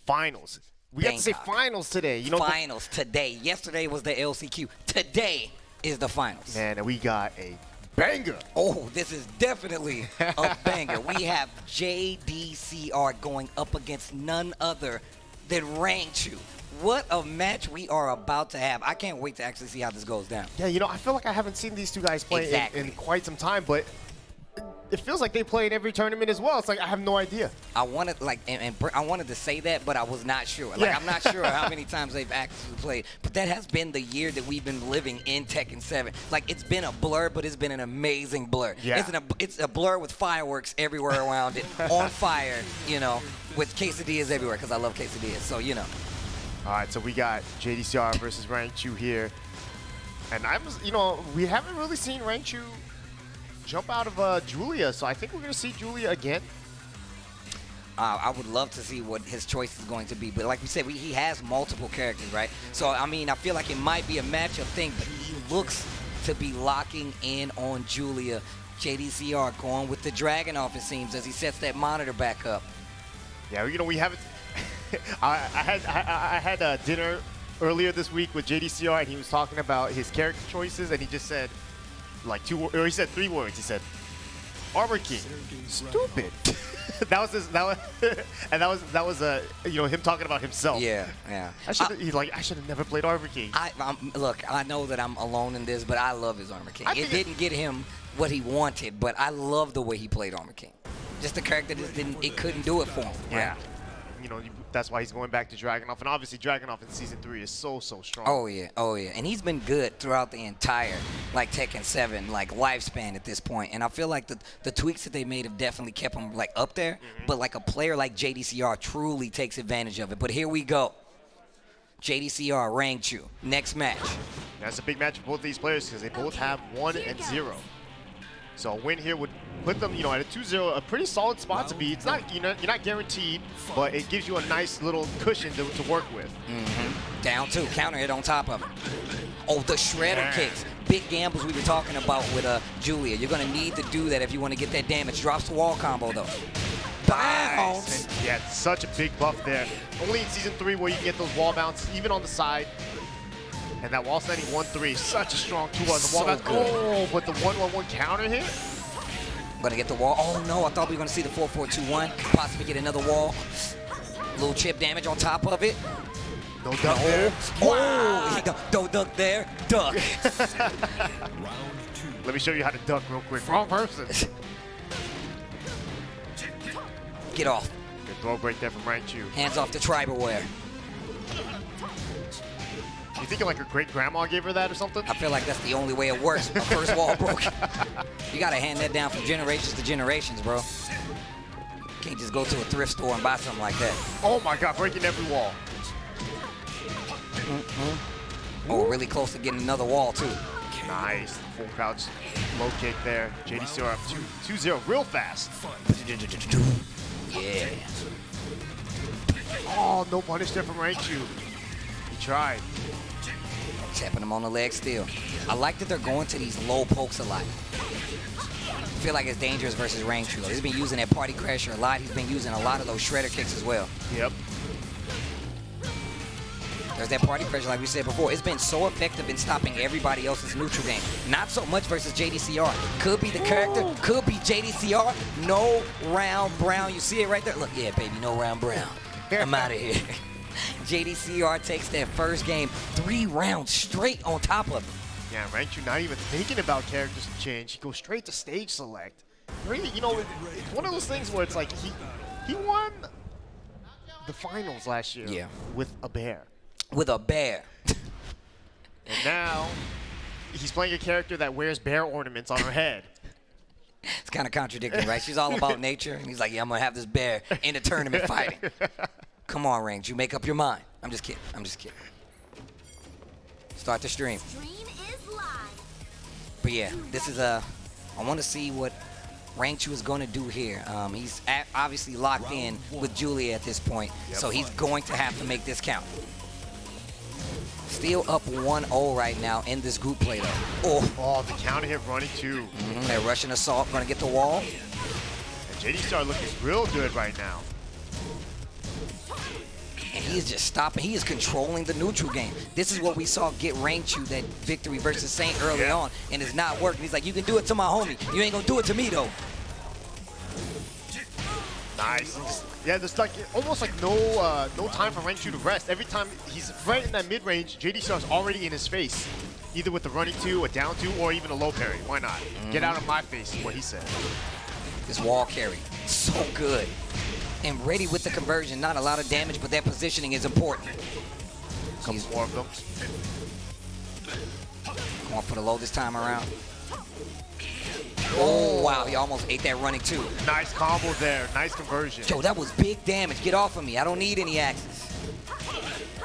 finals. We have to say finals today. You know, finals today. Yesterday was the LCQ. Today is the finals. Man, and we got a banger. Oh, this is definitely a banger. We have JDCR going up against none other than Rangchu. What a match we are about to have. I can't wait to actually see how this goes down. Yeah, you know, I feel like I haven't seen these two guys play in quite some time, but it feels like they play in every tournament as well. It's like I have no idea. I wanted I wanted to say that, but I was not sure. Like Yeah. I'm not sure how many times they've actually played. But that has been the year that we've been living in Tekken 7. Like it's been a blur, but it's been an amazing blur. Yeah. It's a blur with fireworks everywhere around it, on fire, you know, with quesadillas everywhere because I love quesadillas. So you know. All right, so we got JDCR versus Rangchu here, and you know, we haven't really seen Rangchu jump out of Julia, so I think we're gonna see Julia again. I would love to see what his choice is going to be, but like we said, he has multiple characters, right? So I mean, I feel like it might be a matchup thing, but he looks to be locking in on Julia. JDCR going with the dragon off, it seems, as he sets that monitor back up. Yeah, you know, we haven't. I had dinner earlier this week with JDCR, and he was talking about his character choices, and he just said like he said 3 words. He said, "Armor King, stupid." that was you know, him talking about himself. Yeah, yeah. I should have never played Armor King. Look, I know that I'm alone in this, but I love his Armor King. It didn't get him what he wanted, but I love the way he played Armor King. Just the character just couldn't do it for him. Yeah. Right? You know, that's why he's going back to Dragunov, and obviously Dragunov in Season 3 is so strong. Oh yeah, and he's been good throughout the entire like Tekken 7 like lifespan at this point, and I feel like the tweaks that they made have definitely kept him like up there. But like a player like JDCR truly takes advantage of it. But here we go, JDCR Rangchu, next match. That's a big match for both these players because they both have 1-0. So a win here would put them, you know, at a 2-0, a pretty solid spot to be. It's not, you know, you're not guaranteed, but it gives you a nice little cushion to work with. Down 2, counter hit on top of it. Oh, the shredder kicks. Big gambles we were talking about with Julia. You're going to need to do that if you want to get that damage. Drops the wall combo, though. Bounce. And yeah, such a big buff there. Only in Season 3 where you can get those wall bounces, even on the side. And that wall standing 1-3, such a strong 2-1. The wall bounce. Oh, but the 1-1-1 counter hit. Gonna get the wall. Oh no, I thought we were gonna see the 4-4-2-1. Possibly get another wall. Little chip damage on top of it. No duck there. Oh, don't duck there. Duck. Let me show you how to duck real quick. Wrong person. Get off. Good throw break there from Rangchu. Hands off the tribalware. You thinking like her great-grandma gave her that or something? I feel like that's the only way it works. The first wall broke. You gotta hand that down from generations to generations, bro. Can't just go to a thrift store and buy something like that. Oh my God, breaking every wall. Oh, really close to getting another wall too. Nice, full crouch, low kick there. JDCR up 2-0 real fast. Yeah. Oh, no punish there from Rangchu. He tried. Tapping him on the leg still. I like that they're going to these low pokes a lot. I feel like it's dangerous versus Rangchu. He's been using that party crasher a lot. He's been using a lot of those shredder kicks as well. Yep. There's that party pressure, like we said before. It's been so effective in stopping everybody else's neutral game. Not so much versus JDCR. Could be the character, could be JDCR. No round Brown. You see it right there? Look, yeah, baby, no round Brown. I'm out of here. JDCR takes that first game 3 rounds straight on top of it. Yeah, Rangchu not even thinking about characters to change. He goes straight to stage select. Really, you know, it's one of those things where it's like he won the finals last year with a bear. With a bear. And now he's playing a character that wears bear ornaments on her head. It's kind of contradicting, right? She's all about nature, and he's like, yeah, I'm going to have this bear in a tournament fighting. Come on, Range, you make up your mind. I'm just kidding. I'm just kidding. Start the stream. But yeah, this is I want to see what Rangchu is going to do here. He's obviously locked in with Julia at this point, so he's going to have to make this count. Still up 1-0 right now in this group play, though. Oh, the counter hit running too. That Russian assault going to get the wall. And JDCR looking real good right now. He is just stopping. He is controlling the neutral game. This is what we saw get Rangchu that victory versus Saint early on, and it's not working. He's like, you can do it to my homie. You ain't gonna do it to me though. Nice. Yeah, there's like almost like no time for Rangchu to rest. Every time he's right in that mid-range, JDCR's already in his face, either with the running 2, a down 2, or even a low parry. Why not? Get out of my face is what he said. This wall carry, so good. And ready with the conversion. Not a lot of damage, but that positioning is important. A couple more of them. Going for the low this time around. Oh, wow, he almost ate that running 2. Nice combo there. Nice conversion. Yo, that was big damage. Get off of me. I don't need any axes.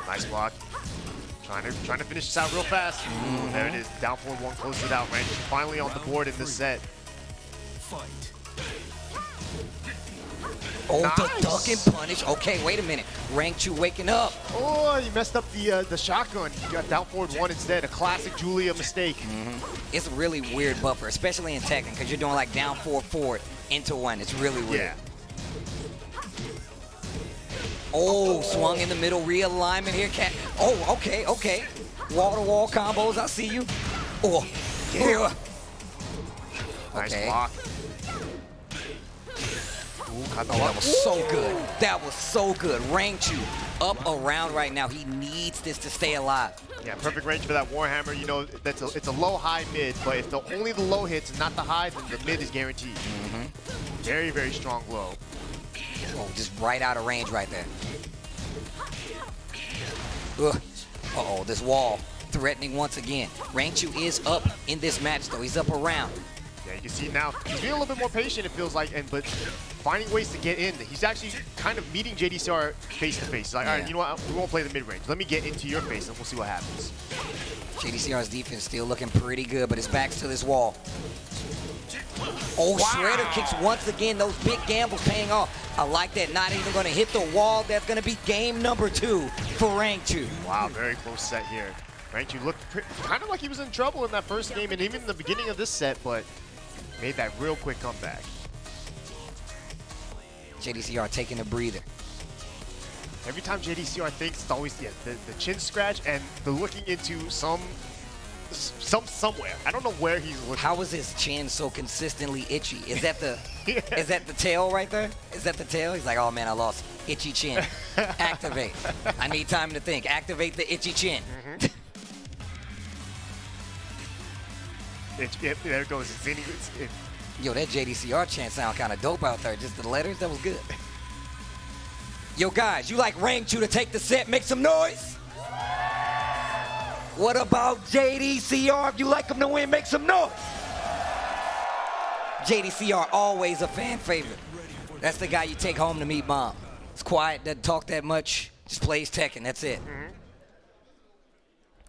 Nice block. Trying to finish this out real fast. There it is. Down 4-1, closes it out. Rangchu finally on the board in this set. Oh, nice. The duck and punish. Okay, wait a minute. Rangchu waking up. Oh, you messed up the shotgun. You got down forward 1 instead. A classic Julia mistake. It's a really weird buffer, especially in Tekken, because you're doing like down 4 forward into 1. It's really weird. Yeah. Oh, swung in the middle. Realignment here, cat. Oh, okay, okay. Wall-to-wall combos. I see you. Oh, yeah. Okay. Nice block. Ooh, caught the That was so good. That was so good. Rangchu up around right now. He needs this to stay alive. Yeah, perfect range for that Warhammer. You know, it's a low, high, mid, but if only the low hits and not the high, then the mid is guaranteed. Very, very strong low. Oh, just right out of range right there. Ugh. Uh-oh, this wall threatening once again. Rangchu is up in this match, though. He's up around. Yeah, you can see now he's being a little bit more patient, it feels like, but finding ways to get in. He's actually kind of meeting JDCR face to face. He's like, all right, you know what? We won't play the mid range. Let me get into your face, and we'll see what happens. JDCR's defense still looking pretty good, but his back's to this wall. Oh, wow. Shredder kicks once again. Those big gambles paying off. I like that. Not even going to hit the wall. That's going to be game number 2 for Rangchu. Wow, very close set here. Rangchu looked kind of like he was in trouble in that first game and even in the beginning of this set, but made that real quick comeback. JDCR taking a breather. Every time JDCR thinks, it's always the chin scratch and the looking into somewhere. I don't know where he's looking. How is his chin so consistently itchy? Is that the is that the tail right there? Is that the tail? He's like, oh man, I lost itchy chin. Activate. I need time to think. Activate the itchy chin. There it goes. Yo, that JDCR chant sound kind of dope out there. Just the letters, that was good. Yo, guys, you like Rangchu to take the set? Make some noise. What about JDCR? If you like him to win, make some noise. JDCR, always a fan favorite. That's the guy you take home to meet mom. It's quiet, doesn't talk that much, just plays Tekken, that's it.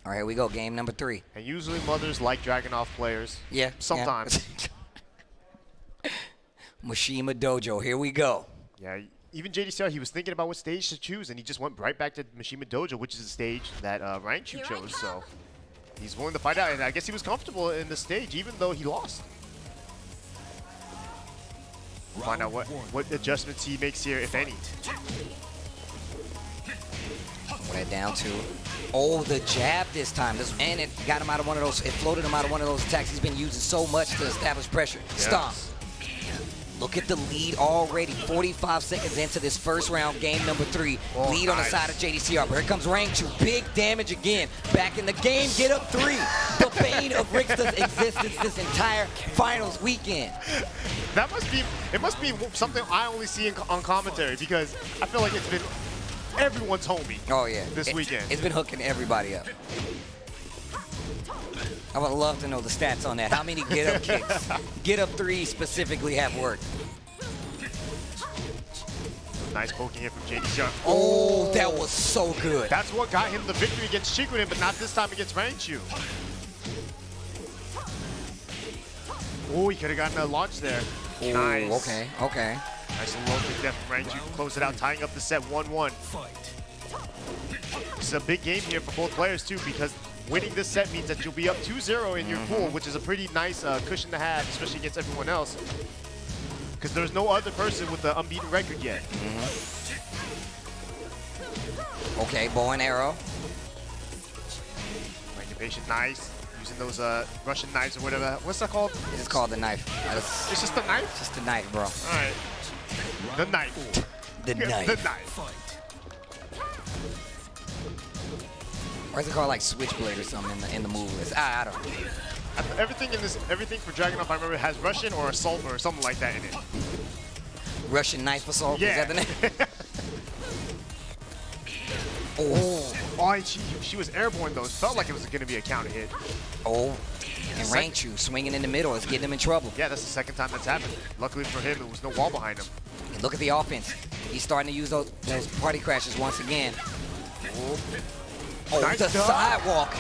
All right, here we go, game number 3. And usually mothers like dragging off players. Yeah. Sometimes. Yeah. Mishima Dojo, here we go. Yeah, even JDCR, he was thinking about what stage to choose, and he just went right back to Mishima Dojo, which is the stage that Rangchu chose. So he's willing to fight out, and I guess he was comfortable in the stage, even though he lost. We'll find out what adjustments he makes here, if any. Put that down to. Oh, the jab this time. And it got him out of one of those, it floated him out of one of those attacks he's been using so much to establish pressure. Yes. Stomp. Look at the lead already. 45 seconds into this first round, game number 3. Oh, lead on the side of JDCR. But here comes Rangchu. Big damage again. Back in the game. Get up 3. The bane of Rickster's existence this entire finals weekend. It must be something I only see on commentary, because I feel like it's been everyone's homie. Oh yeah. This weekend. It's been hooking everybody up. I would love to know the stats on that. How many get-up kicks, get-up 3 specifically have worked? Nice poking here from JDCR. Oh, that was so good. That's what got him the victory against Chikurin, but not this time against Rangchu. Oh, he could have gotten a launch there. Ooh, nice. Okay, okay. Nice and low kick there from Rangchu. Close it out, tying up the set 1-1. This is a big game here for both players, too, because winning this set means that you'll be up 2-0 in your pool, which is a pretty nice cushion to have, especially against everyone else. Because there's no other person with the unbeaten record yet. Okay, bow and arrow. Incubation, nice. Using those Russian knives or whatever. What's that called? It's called the knife. It's just the knife? Just the knife, bro. All right. The knife. The knife. The knife. Or is it called like switchblade or something in the move list? I don't know. Everything for Dragunov, I remember, has Russian or assault or something like that in it. Russian knife assault? Yeah. Is that the name? Oh. Oh, and she was airborne though. It felt like it was going to be a counter hit. Oh. And Rangchu swinging in the middle is getting him in trouble. Yeah, that's the second time that's happened. Luckily for him, there was no wall behind him. And look at the offense. He's starting to use those party crashes once again. Oh, Nice the job. sidewalk.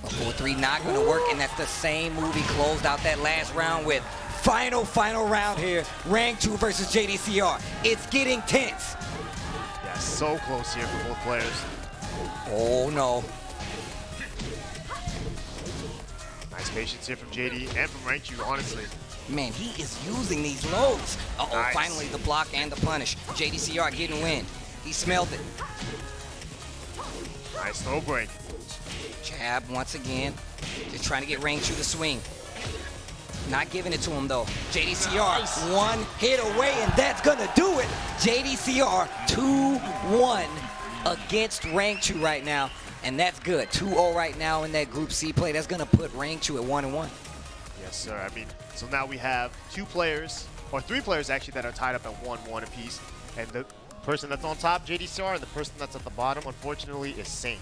A 4-3 not going to work, and that's the same move he closed out that last round with. Final round here. Rangchu versus JDCR. It's getting tense. Yeah, so close here for both players. Oh, no. Nice patience here from JD and from Rangchu, honestly. Man, he is using these loads. Uh-oh, Nice. Finally the block and the punish. JDCR getting win. He smelled it. Nice throw break. Jab once again. Just trying to get Rangchu to swing. Not giving it to him though. JDCR Nice. One hit away, and that's gonna do it. JDCR 2-1 against Rangchu right now, and that's good. 2-0 right now in that Group C play. That's gonna put Rangchu at 1-1. Yes, sir. I mean, so now we have 2 players, or 3 players actually, that are tied up at 1-1 apiece, and the person that's on top, JDCR, and the person that's at the bottom, unfortunately, is Saint.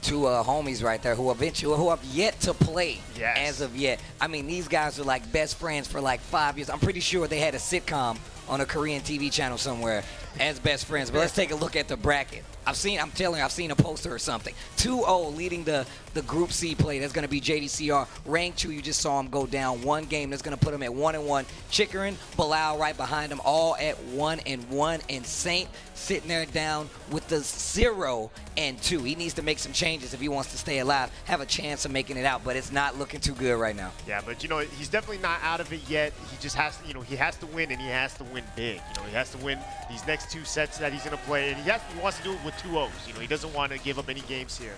2 homies right there who have yet to play. Yes. As of yet. I mean, these guys are like best friends for like 5 years. I'm pretty sure they had a sitcom on a Korean TV channel somewhere as best friends. But let's take a look at the bracket. I've seen a poster or something. 2-0 leading the Group C play. That's going to be JDCR. Rangchu, you just saw him go down 1 game. That's going to put him at 1-1. Chikarin, Bilal right behind him, all at 1-1. And Saint sitting there down with the 0-2. He needs to make some changes if he wants to stay alive, have a chance of making it out. But it's not looking too good right now. Yeah, but you know, he's definitely not out of it yet. He just has to, he has to win, and he has to win big. He has to win these next 2 sets that he's going to play, and he wants to do it with 2-0s. He doesn't want to give up any games here.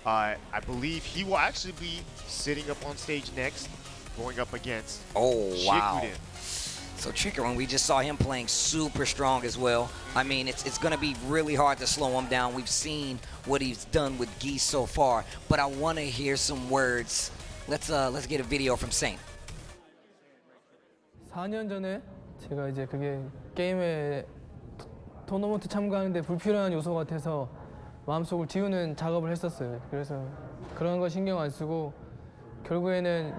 I believe he will actually be sitting up on stage next, going up against wow. Chikurin. So Chikarin, we just saw him playing super strong as well. I mean, it's going to be really hard to slow him down. We've seen what he's done with Geese so far, but I want to hear some words. Let's get a video from Saint. 4년 전에 제가 이제 그게 게임에 토너먼트 참가하는데 불필요한 요소 같아서 마음속을 지우는 작업을 했었어요. 그래서 그런 거 신경 안 쓰고 결국에는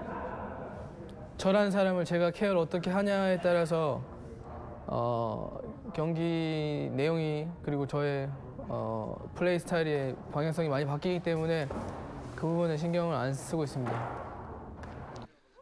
저라는 사람을 제가 케어를 어떻게 하냐에 따라서 경기 내용이 그리고 저의 플레이 스타일의 방향성이 많이 바뀌기 때문에 그 부분은 신경을 안 쓰고 있습니다.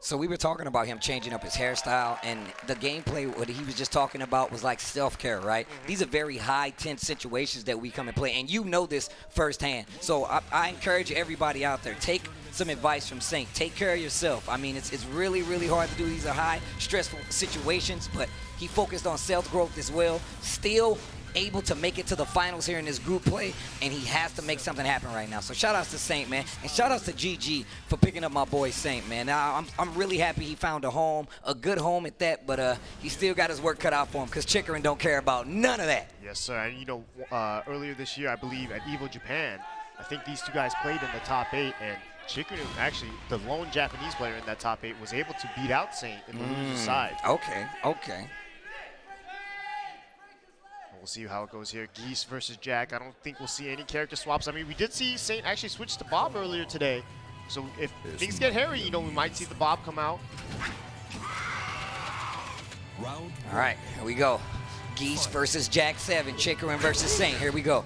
So we were talking about him changing up his hairstyle, and the gameplay, what he was just talking about was like self-care, right? These are very high tense situations that we come and play, and you know this firsthand. So I encourage everybody out there, take some advice from Saint. Take care of yourself. I mean, it's really, really hard to do. These are high stressful situations, but he focused on self-growth as well. Still able to make it to the finals here in this group play, and he has to make something happen right now. So shout outs to Saint, man, and shout outs to GG for picking up my boy Saint, man. Now I'm really happy he found a home, a good home at that, but he still got his work cut out for him because Chikarin don't care about none of that. Yes, sir. And earlier this year, I believe at EVO Japan, I think these 2 guys played in the top 8, and Chikarin, actually, the lone Japanese player in that top 8, was able to beat out Saint in the loser's side. Okay. We'll see how it goes here. Geese versus Jack. I don't think we'll see any character swaps. I mean, we did see Saint actually switch to Bob earlier today. So if things get hairy, we might see the Bob come out. All right, here we go. Geese versus Jack 7, Chikarin versus Saint. Here we go.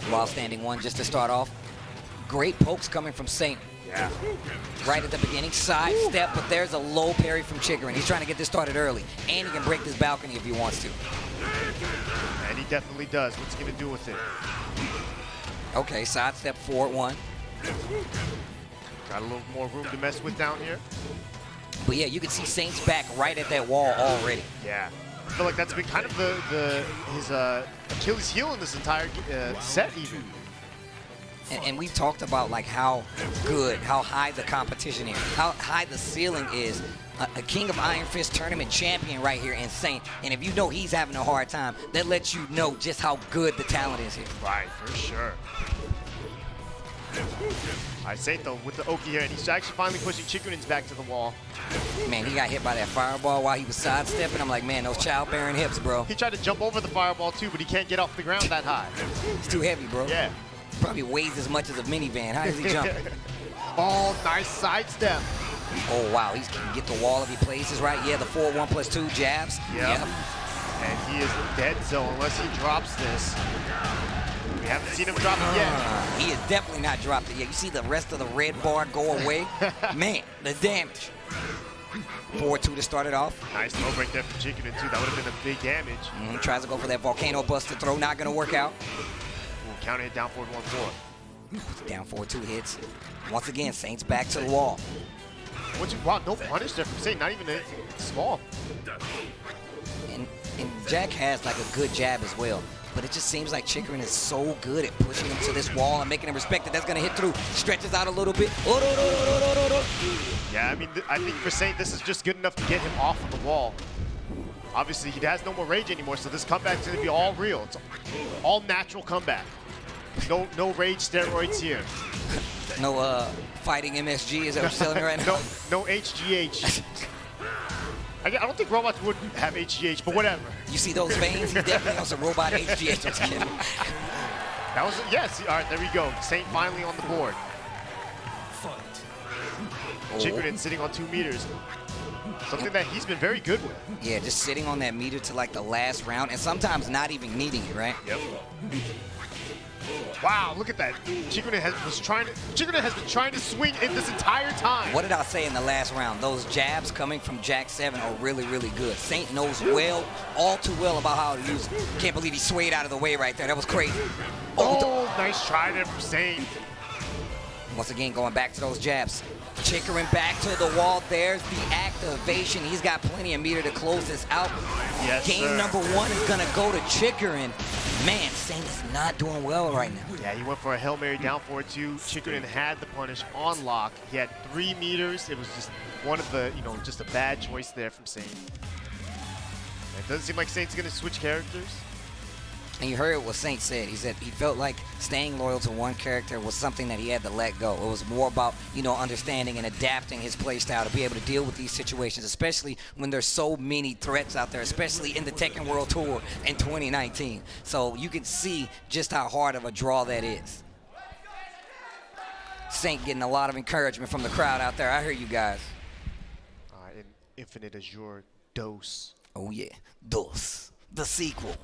While standing 1 just to start off. Great pokes coming from Saint. Yeah. Right at the beginning, side step, but there's a low parry from Chikarin. He's trying to get this started early, and he can break this balcony if he wants to. And he definitely does. What's he going to do with it? Okay, side step forward 1. Got a little more room to mess with down here. But yeah, you can see Saint's back right at that wall already. Yeah. I feel like that's been kind of his Achilles heel in this entire set even. And we've talked about like how good, how high the competition is, how high the ceiling is. A King of Iron Fist tournament champion right here in Saint. And if you know he's having a hard time, that lets you know just how good the talent is here. Right, for sure. All right, Saint though with the Oki here, and he's actually finally pushing Chikurin's back to the wall. Man, he got hit by that fireball while he was sidestepping. I'm like, man, those childbearing hips, bro. He tried to jump over the fireball too, but he can't get off the ground that high. It's too heavy, bro. Yeah. Probably weighs as much as a minivan. How is he jumping? Oh, nice sidestep. Oh, wow. He can get the wall if he places right. Yeah, the 4-1+2 jabs. Yep. And he is dead, so unless he drops this. We haven't seen him drop it yet. He is definitely not dropped it yet. You see the rest of the red bar go away? Man, the damage. 4-2 to start it off. Nice throw break there from Chikurin, too. That would have been a big damage. Tries to go for that volcano buster throw. Not going to work out. Ooh, counter hit down forward 1-4. Down 4-2 hits. Once again, Saints back to the wall. Wow, no punish there from Saint. Not even small. And Jack has like a good jab as well. But it just seems like Chikurin is so good at pushing him to this wall and making him respect that that's going to hit through. Stretches out a little bit. Yeah, I mean, I think for Saint, this is just good enough to get him off of the wall. Obviously, he has no more rage anymore, so this comeback is going to be all real. It's all natural comeback. No rage steroids here. No fighting MSG, is that what you're telling me right now? No HGH. I don't think robots would have HGH, but whatever. You see those veins? He definitely has a robot HGH. Just kidding. That was, yes. All right, there we go. Saint finally on the board. Chikurin sitting on 2 meters. Something that he's been very good with. Yeah, just sitting on that meter to like the last round, and sometimes not even needing it, right? Yep. Wow, look at that. Chikurin has been trying to swing in this entire time. What did I say in the last round? Those jabs coming from Jack 7 are really, really good. Saint knows all too well about how to use it. Can't believe he swayed out of the way right there. That was crazy. Oh, nice try there from Saint. Once again, going back to those jabs. Chikurin back to the wall. There's the activation. He's got plenty of meter to close this out. Yes, Game number 1 is going to go to Chikurin. Man, Saint is not doing well right now. Yeah, he went for a Hail Mary down forward 2. Chikurin had the punish on lock. He had 3 meters. It was just one of the, just a bad choice there from Saint. It doesn't seem like Saint's going to switch characters. And you heard what Saint said. He said he felt like staying loyal to one character was something that he had to let go. It was more about, understanding and adapting his play style to be able to deal with these situations, especially when there's so many threats out there, especially in the Tekken World Tour in 2019. So you can see just how hard of a draw that is. Saint getting a lot of encouragement from the crowd out there. I hear you guys. In Infinite Azure Dose. Oh, yeah. Dose. The sequel.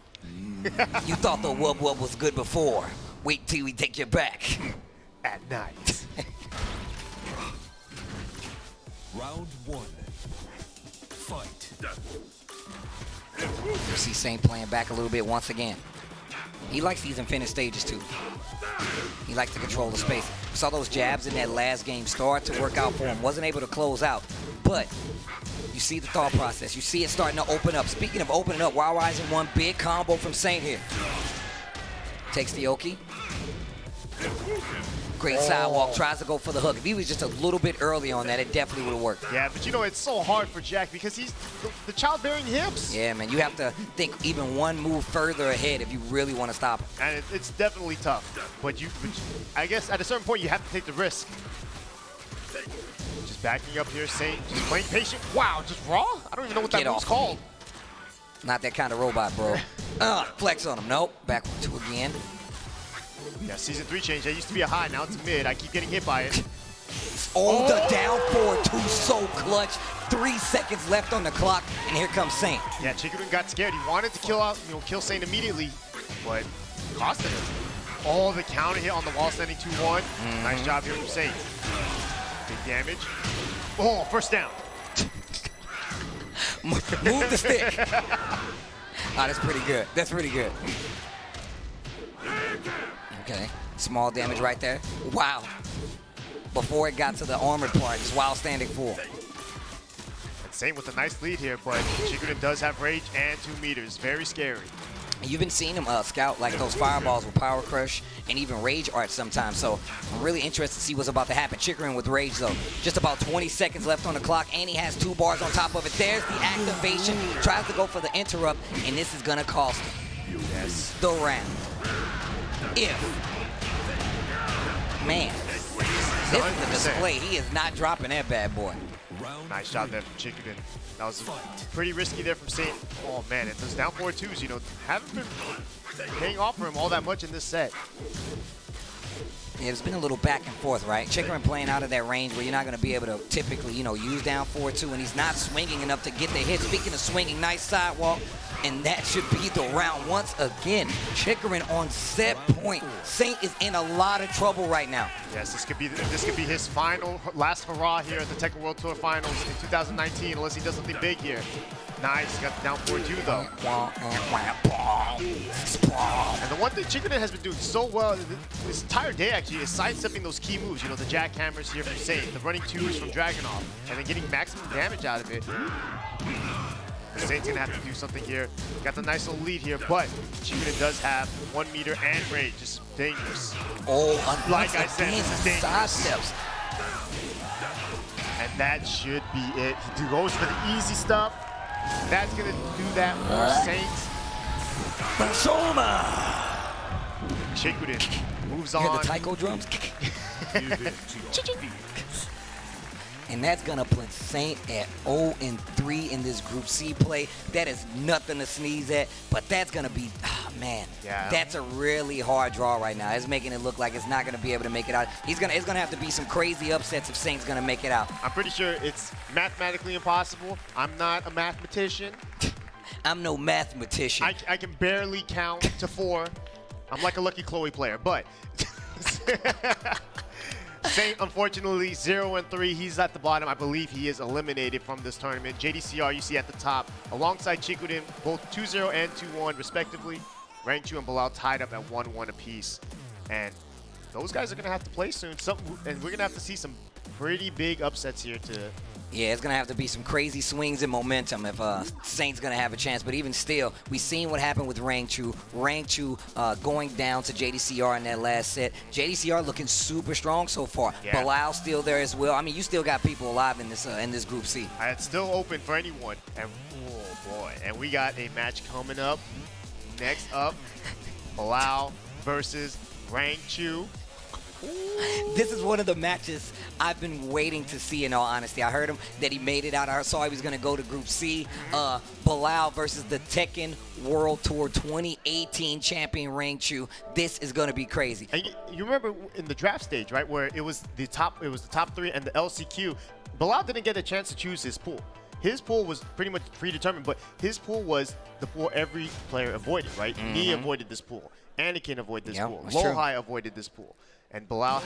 You thought the Wub Wub was good before. Wait till we take you back. At night. Round 1. Fight. You see Saint playing back a little bit once again. He likes these infinite stages too. He likes to control the space. We saw those jabs in that last game start to work out for him. Wasn't able to close out, but you see the thought process. You see it starting to open up. Speaking of opening up, Wild Rising one big combo from Saint here. Takes the Oki. Great sidewalk, tries to go for the hook. If he was just a little bit early on that, it definitely would have worked. Yeah, but it's so hard for Jack because he's the childbearing hips. Yeah, man, you have to think even one move further ahead if you really want to stop him. And it's definitely tough. But I guess at a certain point you have to take the risk. Just backing up here, Saint, just playing patient. Wow, just raw? I don't even know what that move's called. Not that kind of robot, bro. Flex on him. Nope. Back 2 again. Yeah, Season 3 change. That used to be a high, now it's a mid. I keep getting hit by it. Oh, the down forward 2 so clutch. 3 seconds left on the clock, and here comes Saint. Yeah, Chikurin got scared. He wanted to kill Saint immediately, but costed him. Oh, the counter hit on the wall standing 2-1. Nice job here from Saint. Big damage. Oh, first down. Move the stick. That's pretty good. That's pretty good. Okay, small damage right there. Wow. Before it got to the armored part, just while standing full. Same with a nice lead here, but Chikurin does have rage and 2 meters. Very scary. You've been seeing him scout like those fireballs with Power Crush and even Rage Art sometimes. So I'm really interested to see what's about to happen. Chikurin with Rage though. Just about 20 seconds left on the clock, and he has 2 bars on top of it. There's the activation. Tries to go for the interrupt, and this is gonna cost the round. Man, this is a display. He is not dropping that bad boy. Nice shot there from Chikurin. That was pretty risky there from Saint. Oh man, it's those down 4-2s, you know, haven't been paying off for him all that much in this set. Yeah, it's been a little back and forth, right? Chikurin playing out of that range where you're not going to be able to typically, you know, use down 4-2, and he's not swinging enough to get the hit. Speaking of swinging, nice sidewalk, and that should be the round once again. Chikurin on set point. Saint is in a lot of trouble right now. Yes, this could be his last hurrah here at the Tekken World Tour Finals in 2019, unless he does something big here. Nice, got the down 4-2 though. And the one thing Chikurin has been doing so well this entire day actually is sidestepping those key moves. You know, the jackhammers here from Saint, the running 2s from Dragunov, and then getting maximum damage out of it. Saint's gonna have to do something here. Got the nice little lead here, but Chikurin does have 1 meter and rage. Just dangerous. Oh, like I said, this is dangerous. Side steps. And that should be it. He goes for the easy stuff. That's gonna do that for Saints. Chikurin moves on. Hear the taiko drums? And that's gonna put Saint at 0-3 in this Group C play. That is nothing to sneeze at, but that's gonna be, man, that's a really hard draw right now. It's making it look like it's not gonna be able to make it out. It's gonna have to be some crazy upsets if Saint's gonna make it out. I'm pretty sure it's mathematically impossible. I'm not a mathematician. I'm no mathematician. I can barely count to 4. I'm like a Lucky Chloe player, but Saint, unfortunately, 0-3. He's at the bottom. I believe he is eliminated from this tournament. JDCR, you see at the top, alongside Chikurin, both 2-0 and 2-1, respectively. Rangchu and Bilal tied up at 1-1 apiece. And those guys are going to have to play soon. And we're going to have to see some pretty big upsets here to... Yeah, it's going to have to be some crazy swings in momentum if Saint's going to have a chance. But even still, we've seen what happened with Rangchu. Rangchu going down to JDCR in that last set. JDCR looking super strong so far. Yeah. Bilal still there as well. I mean, you still got people alive in this Group C. It's still open for anyone. And, oh, boy. And we got a match coming up. Next up, Bilal versus Rangchu. This is one of the matches I've been waiting to see, in all honesty. I heard him that he made it out. I saw he was going to go to Group C. Bilal versus the Tekken World Tour 2018 champion Rangchu. This is going to be crazy. And you remember in the draft stage, right, where it was the top 3 and the LCQ. Bilal didn't get a chance to choose his pool. His pool was pretty much predetermined, but his pool was the pool every player avoided, right? Me avoided this pool. Anakin avoided this pool. Lohai avoided this pool. And Bilal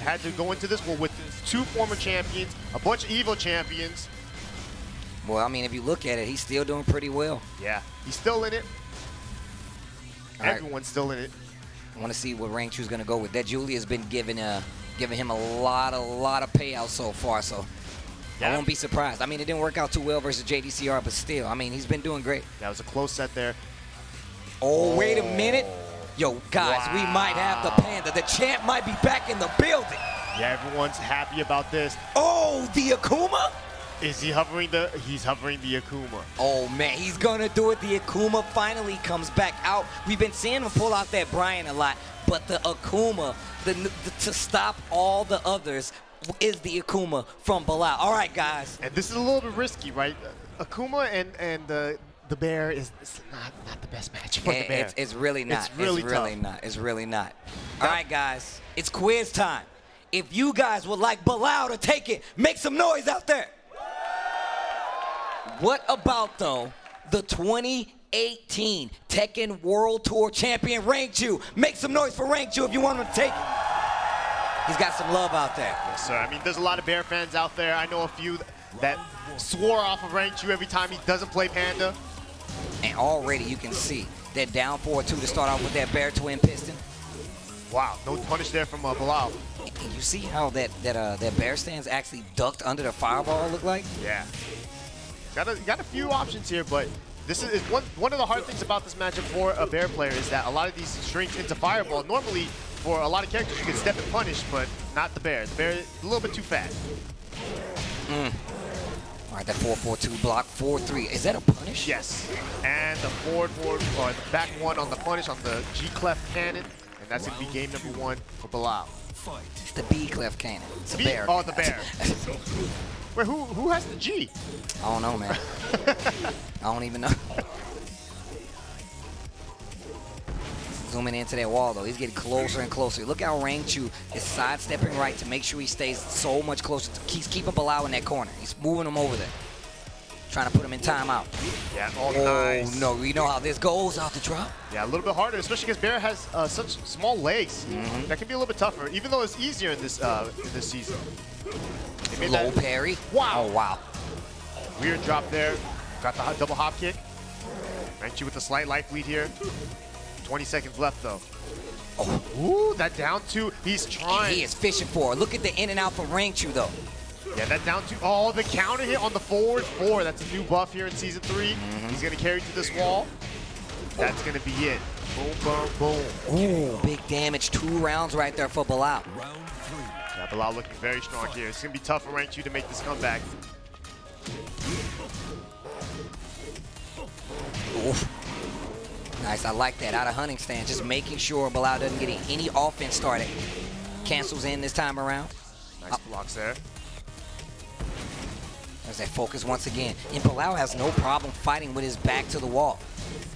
had to go into this pool with 2 former champions, a bunch of Evo champions. Well, I mean, if you look at it, he's still doing pretty well. Yeah, he's still in it. Everyone's Right. still in it. I want to see what Rangchu's going to go with. That Julia's been giving him a lot of payouts so far, so I won't be surprised. I mean, it didn't work out too well versus JDCR, but still, I mean, he's been doing great. That was a close set there. Oh, wait a minute. Yo, guys, we might have the Panda. The champ might be back in the building. Yeah, everyone's happy about this. Oh, the Akuma? Is he hovering he's hovering the Akuma. Oh, man, he's going to do it. The Akuma finally comes back out. We've been seeing him pull out that Brian a lot, but the Akuma, to stop all the others, is the Akuma from Bilal. All right, guys. And this is a little bit risky, right? Akuma and the bear is not the best match for the bear. It's really not. It's really tough. Not. It's really not. All right, guys. It's quiz time. If you guys would like Bilal to take it, make some noise out there. What about, though, the 2018 Tekken World Tour champion Rangchu? Make some noise for Rangchu if you want him to take it. He's got some love out there. Yes, sir. I mean, there's a lot of bear fans out there. I know a few that swore off of Rangchu every time he doesn't play Panda. And already you can see that down 4-2 to start off with that bear twin piston. Wow, no punish there from Bilal. And you see how that bear stance actually ducked under the fireball look like? Yeah. Got a few options here, but this is one of the hard things about this matchup for a Bear player is that a lot of these strings into Fireball. Normally, for a lot of characters, you can step and punish, but not the Bear. The Bear is a little bit too fast. All right, that 4-4-2 block, 4-3. Is that a punish? Yes, and the forward, or the back one on the punish on the G clef cannon, and that's gonna be game number 1 for Bilal. It's the B clef cannon. It's a bear. Oh, the Bear. Wait, who has the G? I don't know, man. I don't even know. Zooming into that wall, though. He's getting closer and closer. Look how Rangchu is sidestepping right to make sure he stays so much closer. He's keeping Bilal in that corner. He's moving him over there. Trying to put him in timeout. Yeah, Oh, nice. no. We know how this goes out the drop. Yeah, a little bit harder, especially because Bear has such small legs. That can be a little bit tougher, even though it's easier in this season. They made Low that parry. Wow. Oh, wow. weird drop there. Got the double hop kick. Rangchu with a slight life lead here. 20 seconds left, though. Oh. Ooh, that down 2. He's trying. He is fishing for it. Look at the in and out from Rangchu, though. Yeah, that down 2. Oh, the counter hit on the forward 4. That's a new buff here in Season 3. He's going to carry through this wall. That's going to be it. Boom, boom, boom. Ooh, big damage. 2 rounds right there for Bilal. Round 3. Yeah, Bilal looking very strong here. It's going to be tough for Rangchu to make this comeback. Oof. Nice, I like that. Out of hunting stand, just making sure Bilal doesn't get any offense started. Cancels in this time around. Nice blocks there. There's that focus once again. And Bilal has no problem fighting with his back to the wall.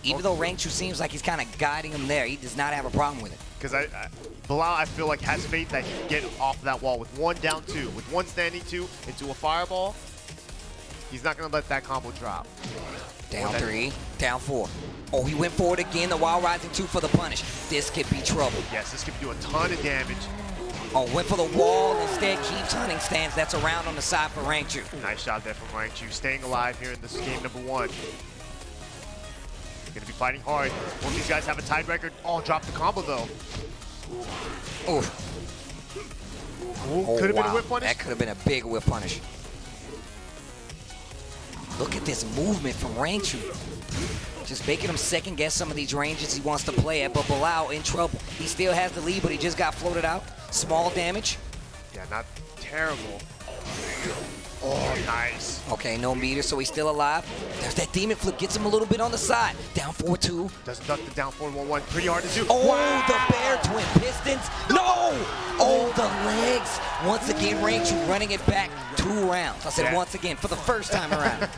Even though Rangchu seems like he's kind of guiding him there, he does not have a problem with it. Because Bilal, I feel like, has faith that he can get off that wall with 1 down 2. With 1 standing 2 into a fireball, he's not going to let that combo drop. Down 3, down 4. Oh, he went forward again. The Wild Rising 2 for the punish. This could be trouble. Yes, this could do a ton of damage. Oh, went for the wall. Instead, keeps hunting stands. That's a round on the side for Rangchu. Nice shot there from Rangchu. Staying alive here in this game number 1. They're going to be fighting hard. Both these guys have a tied record. Oh, dropped the combo, though. Ooh. Could have been a whip punish. That could have been a big whip punish. Look at this movement from Rangchu. Just making him second guess some of these ranges he wants to play at, but Bilal in trouble. He still has the lead, but he just got floated out. Small damage. Yeah, not terrible. Oh, nice. Okay, no meter, so he's still alive. There's that demon flip, gets him a little bit on the side. Down 4-2. Doesn't duck the down 4-1-1. Pretty hard to do. Oh, wow. the Bear Twin Pistons. No! Oh, the legs. Once again, Rangchu running it back 2 rounds. I said once again for the first time around.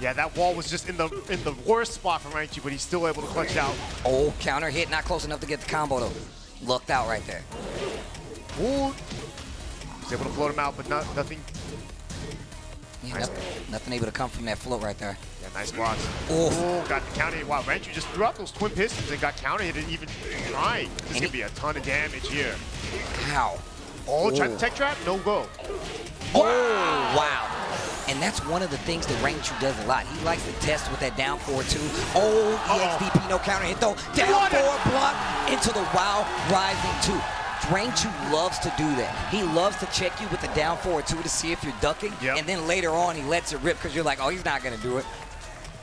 Yeah, that wall was just in the worst spot for Rangchu, but he's still able to clutch it out. Oh, counter hit, not close enough to get the combo though. Looked out right there. Ooh. He's able to float him out, but nothing. Yeah, Nice. nothing able to come from that float right there. Yeah, nice blocks. Oof. Oh, got the counter hit. Wow, Rangchu just threw out those twin pistons and got counter hit even trying. This is going to be a ton of damage here. How? Oh, tried the tech trap? No go. Oh, wow. And that's one of the things that Rangchu does a lot. He likes to test with that down 4-2. Oh, EXDP, no counter hit though. Down 4 block into the Wild Rising 2. Rangchu loves to do that. He loves to check you with the down 4-2 to see if you're ducking. Yep. And then later on, he lets it rip because you're like, oh, he's not going to do it.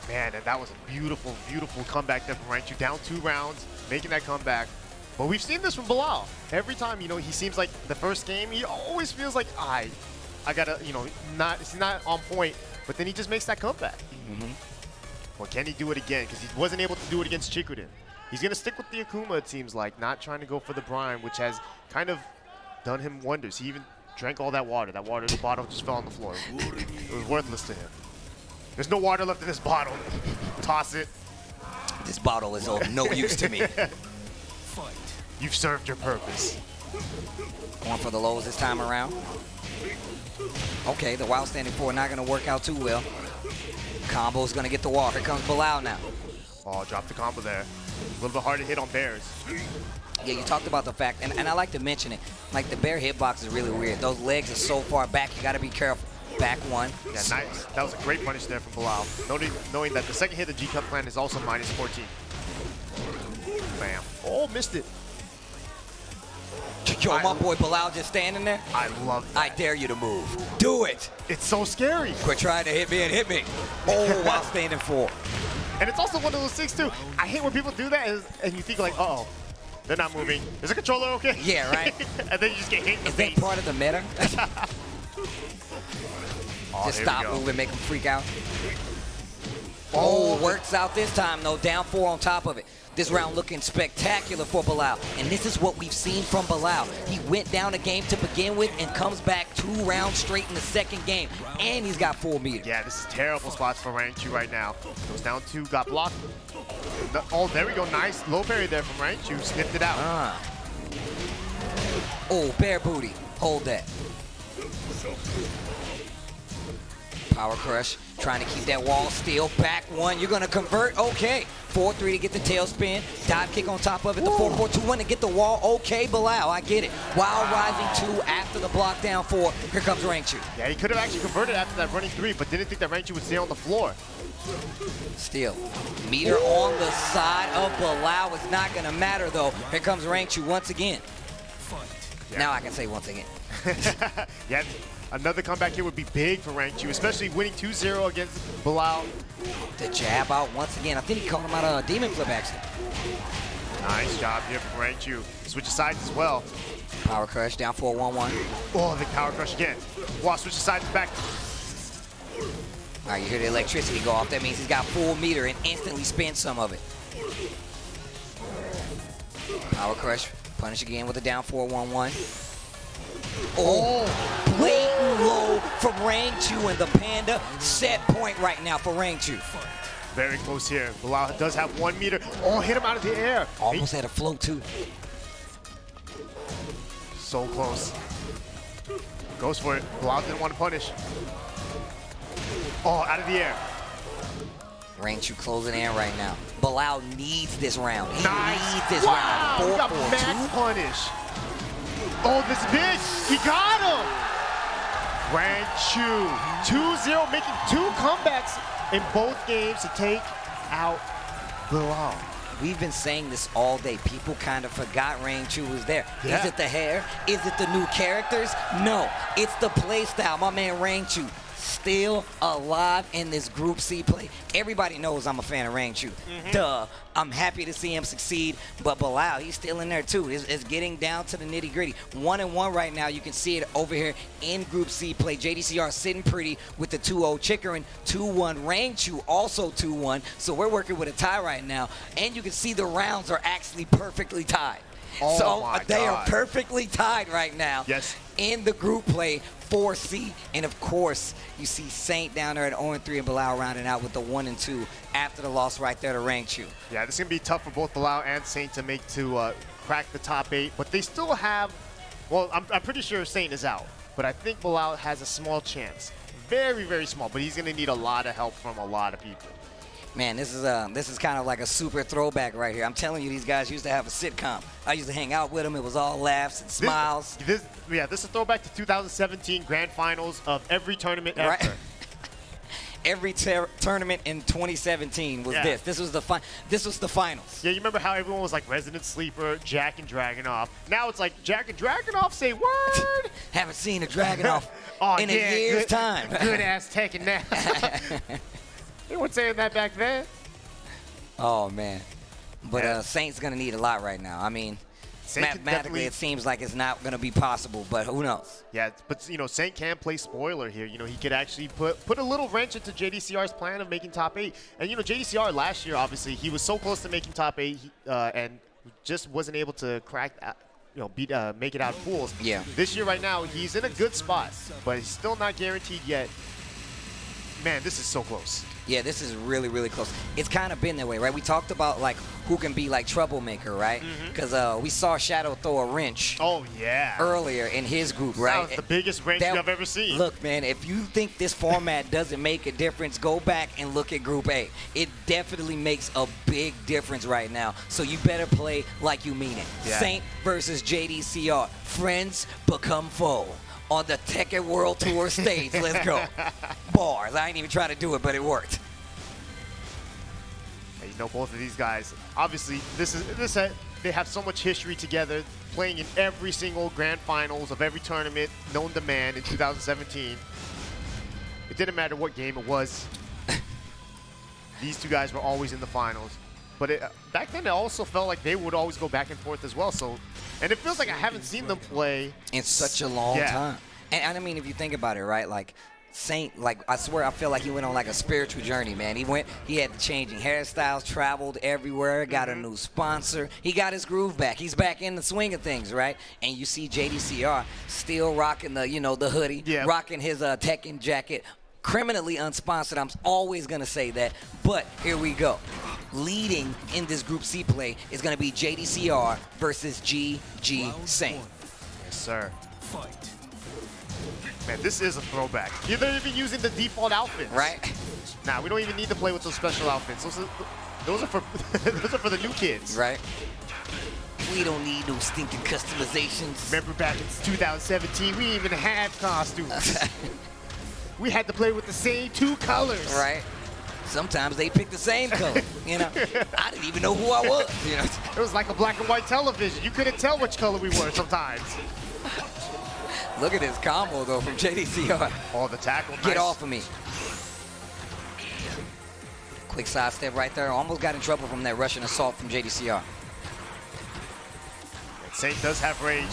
Man, and that was a beautiful, beautiful comeback there from Rangchu. Down 2 rounds, making that comeback. But we've seen this from Bilal. Every time, he seems like the first game, he always feels like, I gotta, he's not on point, but then he just makes that comeback. Well, can he do it again? Because he wasn't able to do it against Chikuden. He's gonna stick with the Akuma, it seems like, not trying to go for the brine, which has kind of done him wonders. He even drank all that water. That water, the bottle just fell on the floor. It was worthless to him. There's no water left in this bottle. Toss it. This bottle is of no use to me. Fight. You've served your purpose. Going for the lows this time around. Okay, the Wild standing 4 not going to work out too well. Combo's going to get the wall. Here comes Bilal now. Oh, dropped the combo there. A little bit hard to hit on Bears. Yeah, you talked about the fact, and I like to mention it, like the Bear hitbox is really weird. Those legs are so far back, you got to be careful. Back 1. Yeah, nice. That was a great punish there from Bilal. Knowing that the second hit of the G-Cup plan is also -14. Bam. Oh, missed it. Yo, my boy Bilal just standing there. I love that. I dare you to move. Do it. It's so scary. Quit trying to hit me and hit me. Oh, while standing 4. And it's also one of those things, too. I hate when people do that and you think, like, uh-oh, they're not moving. Is the controller okay? Yeah, right. And then you just get hit in the Is that face. part of the meta? Oh, Just here stop we go. moving, make them freak out. Oh, works out this time, though. Down 4 on top of it. This round looking spectacular for Bilal. And this is what we've seen from Bilal. He went down a game to begin with and comes back 2 rounds straight in the second game. And he's got 4 meters. Yeah, this is terrible spots for Rank 2 right now. Goes down 2, got blocked. Oh, there we go. Nice low parry there from Rank 2. Sniffed it out. Oh, bare booty. Hold that. Power crush. Trying to keep that wall still. Back 1. You're going to convert. Okay. 4-3 to get the tailspin. Dive kick on top of it. The 4-4-2-1 to get the wall. Okay, Bilal. I get it. While rising 2 after the block down 4. Here comes Rank 2. Yeah, he could have actually converted after that running 3, but didn't think that Rank 2 would stay on the floor. Still. Meter on the side of Bilal. It's not going to matter, though. Here comes Rank 2 once again. Yeah. Now I can say once again. Yeah, another comeback here would be big for Rank 2, especially winning 2-0 against Bilal. The jab out once again. I think he called him out on a demon flip, actually. Nice job here from Rank 2. Switches sides as well. Power crush down 4-1-1. Oh, the power crush again. Wow, switches sides back. All right, you hear the electricity go off. That means he's got full meter and instantly spins some of it. Power crush. Punish again with a down 4-1-1. Oh, blatant low from Rank 2 and the Panda. Set point right now for Rank 2. Very close here. Bilal does have 1 meter. Oh, hit him out of the air. Almost had a float too. So close. Goes for it. Bilal didn't want to punish. Oh, out of the air. Rank 2 closing in right now. Bilal needs this round. He Nice. needs this Wow, he got round. max punish. Oh, this bitch. He got him. Rank 2. 2-0, making 2 comebacks in both games to take out Bilal. We've been saying this all day. People kind of forgot Rank 2 was there. Yeah. Is it the hair? Is it the new characters? No, it's the play style. My man Rank 2 still alive in this Group C play. Everybody knows I'm a fan of Rank 2. Duh. I'm happy to see him succeed, but Bilal, he's still in there too. It's getting down to the nitty gritty. 1-1 right now. You can see it over here in Group C play. JDCR sitting pretty with the 2-0. Chikrin 2-1. Rank 2 also 2-1. So we're working with a tie right now. And you can see the rounds are actually perfectly tied. Oh So my they are God. perfectly tied right now. Yes. In the group play 4C. And of course, you see Saint down there at 0-3 and Bilal rounding out with the 1-2 after the loss right there to Rank 2. Yeah, this is going to be tough for both Bilal and Saint to make to crack the top 8, but they still have, well, I'm pretty sure Saint is out, but I think Bilal has a small chance. Very, very small, but he's going to need a lot of help from a lot of people. Man, this is kind of like a super throwback right here. I'm telling you, these guys used to have a sitcom. I used to hang out with them. It was all laughs and smiles. This is a throwback to 2017 Grand Finals of every tournament ever. Right. Every tournament in 2017 was Yeah. this. This was the finals. Yeah, you remember how everyone was like Resident Sleeper, Jack and Dragonoff. Now it's like Jack and Dragonoff say word. Haven't seen a Dragonoff Oh, in yeah, a year's good, time. Good ass Tekken now. They weren't saying that back then. Oh man, but Yeah. Saint's gonna need a lot right now. I mean, Saint can mathematically, definitely- it seems like it's not gonna be possible, but who knows? Yeah, but you know, Saint can play spoiler here. You know, he could actually put a little wrench into JDCR's plan of making top 8. And you know, JDCR last year, obviously, he was so close to making top 8, and just wasn't able to crack, make it out of pools. Yeah. This year, right now, he's in a good spot, but he's still not guaranteed yet. Man, this is so close. Yeah, this is really, really close. It's kind of been that way, right? We talked about like who can be like troublemaker, right? Because we saw Shadow throw a wrench Oh yeah. earlier in his group, right? That was the biggest wrench I've ever seen. Look, man, if you think this format doesn't make a difference, go back and look at Group A. It definitely makes a big difference right now. So you better play like you mean it. Yeah. Saint versus JDCR. Friends become foe. On the Tekken World Tour stage. Let's go. Bars. I ain't even trying to do it, but it worked. You know, both of these guys. Obviously, this they have so much history together, playing in every single grand finals of every tournament known to man in 2017. It didn't matter what game it was. These two guys were always in the finals. But back then, it also felt like they would always go back and forth as well. So, and it feels like I haven't seen them play in such a long time. And I mean, if you think about it, right, like Saint, like I swear, I feel like he went on like a spiritual journey, man. He had changing hairstyles, traveled everywhere, got a new sponsor. He got his groove back. He's back in the swing of things, right? And you see JDCR still rocking the, the hoodie, rocking his Tekken jacket. Criminally unsponsored, I'm always going to say that, but here we go. Leading in this Group C play is going to be JDCR versus GG Saint. Yes, sir. Fight. Man, this is a throwback. They're even using the default outfits. Right? Nah, we don't even need to play with those special outfits. Those are for those are for the new kids. Right. We don't need no stinking customizations. Remember back in 2017, we didn't even have costumes. We had to play with the same 2 colors. Right. Sometimes they pick the same color. I didn't even know who I was. It was like a black and white television. You couldn't tell which color we were sometimes. Look at this combo though from JDCR. Oh, the tackle. Get off of me. Quick sidestep right there. Almost got in trouble from that Russian assault from JDCR. Saint does have rage.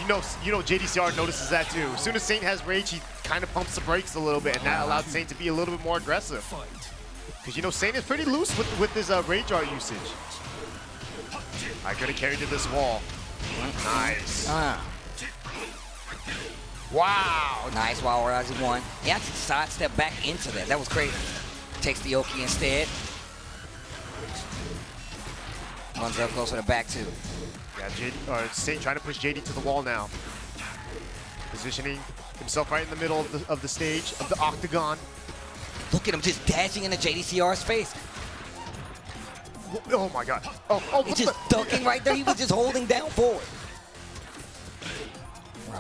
You know, JDCR notices that too. As soon as Saint has rage, he kind of pumps the brakes a little bit, and that allowed Saint to be a little bit more aggressive. Because Saint is pretty loose with his rage art usage. I could have carried to this wall. Nice. Wow. Nice wall rising one. He actually sidestepped back into that. That was crazy. Takes the Oki instead. Runs up close to the back two. Yeah, Saint trying to push JD to the wall now. Positioning himself right in the middle of the stage, of the octagon. Look at him just dashing into JDCR's face. Oh my God. Oh, he's just ducking right there. He was just holding down forward.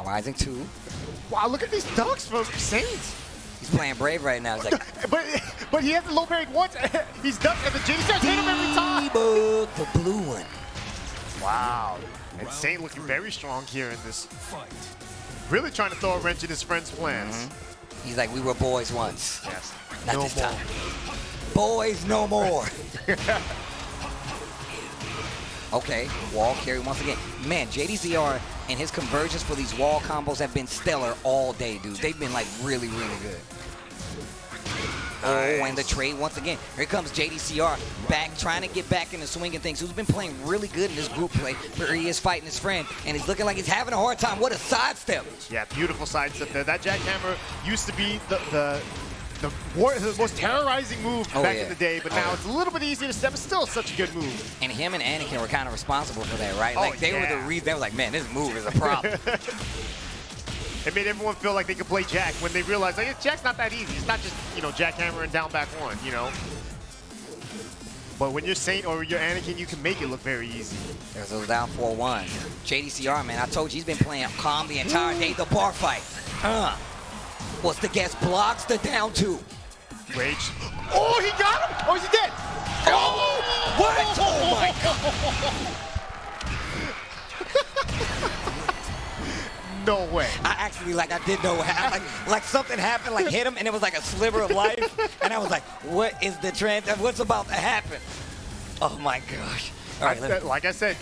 Rising two. Wow, look at these ducks from Saint. He's playing brave right now. He's like, but he has the low parry once. He's ducked, and the JDCR hit him every time. The blue one. Wow. And Saint looking very strong here in this fight. Really trying to throw a wrench in his friend's plans. He's like, we were boys once. Yes. Not this time. Boys no more. Okay, wall carry once again. Man, JDCR and his conversions for these wall combos have been stellar all day, dude. They've been like really, really good. Nice. Oh, and the trade once again. Here comes JDCR back, trying to get back into swinging things. Who's been playing really good in this group play, where he is fighting his friend, and he's looking like he's having a hard time. What a sidestep. Yeah, beautiful sidestep there. That jackhammer used to be the most terrorizing move back in the day, but now it's a little bit easier to step. It's still such a good move. And him and Anakin were kind of responsible for that, right? Like they were the reason. They were like, man, this move is a problem. It made everyone feel like they could play Jack when they realized like Jack's not that easy. It's not just jackhammer and down back one, But when you're Saint or you're Anakin, you can make it look very easy. There's those down 4-1. JDCR, man, I told you he's been playing calm the entire day. The bar fight. What's the guess? Blocks the down two. Rage. Oh, he got him! Oh, is he dead? Oh! What? Oh, my God. No way. I actually, I did know what happened. Like something happened, hit him, and it was like a sliver of life. And I was like, what is the trend? What's about to happen? Oh, my gosh. All right, like I said,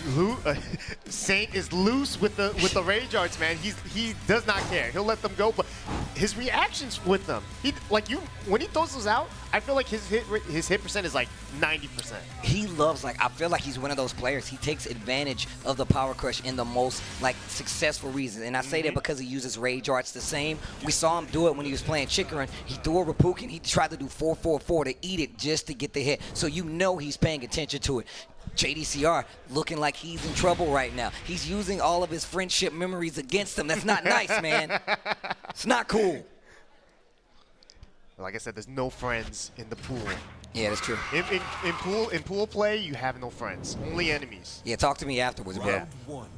Saint is loose with the rage arts, man. He does not care. He'll let them go, but his reactions with them, when he throws those out, I feel like his hit percent is like 90%. He loves I feel like he's one of those players. He takes advantage of the power crush in the most successful reasons, and I say that because he uses rage arts the same. We saw him do it when he was playing Chikaran. He threw a Reppuken. He tried to do 4-4-4 to eat it just to get the hit. So he's paying attention to it. JDCR looking like he's in trouble right now. He's using all of his friendship memories against him. That's not nice, man. It's not cool. Like I said, there's no friends in the pool. Yeah, that's true. In pool play, you have no friends, only enemies. Yeah, talk to me afterwards, bro. Round one.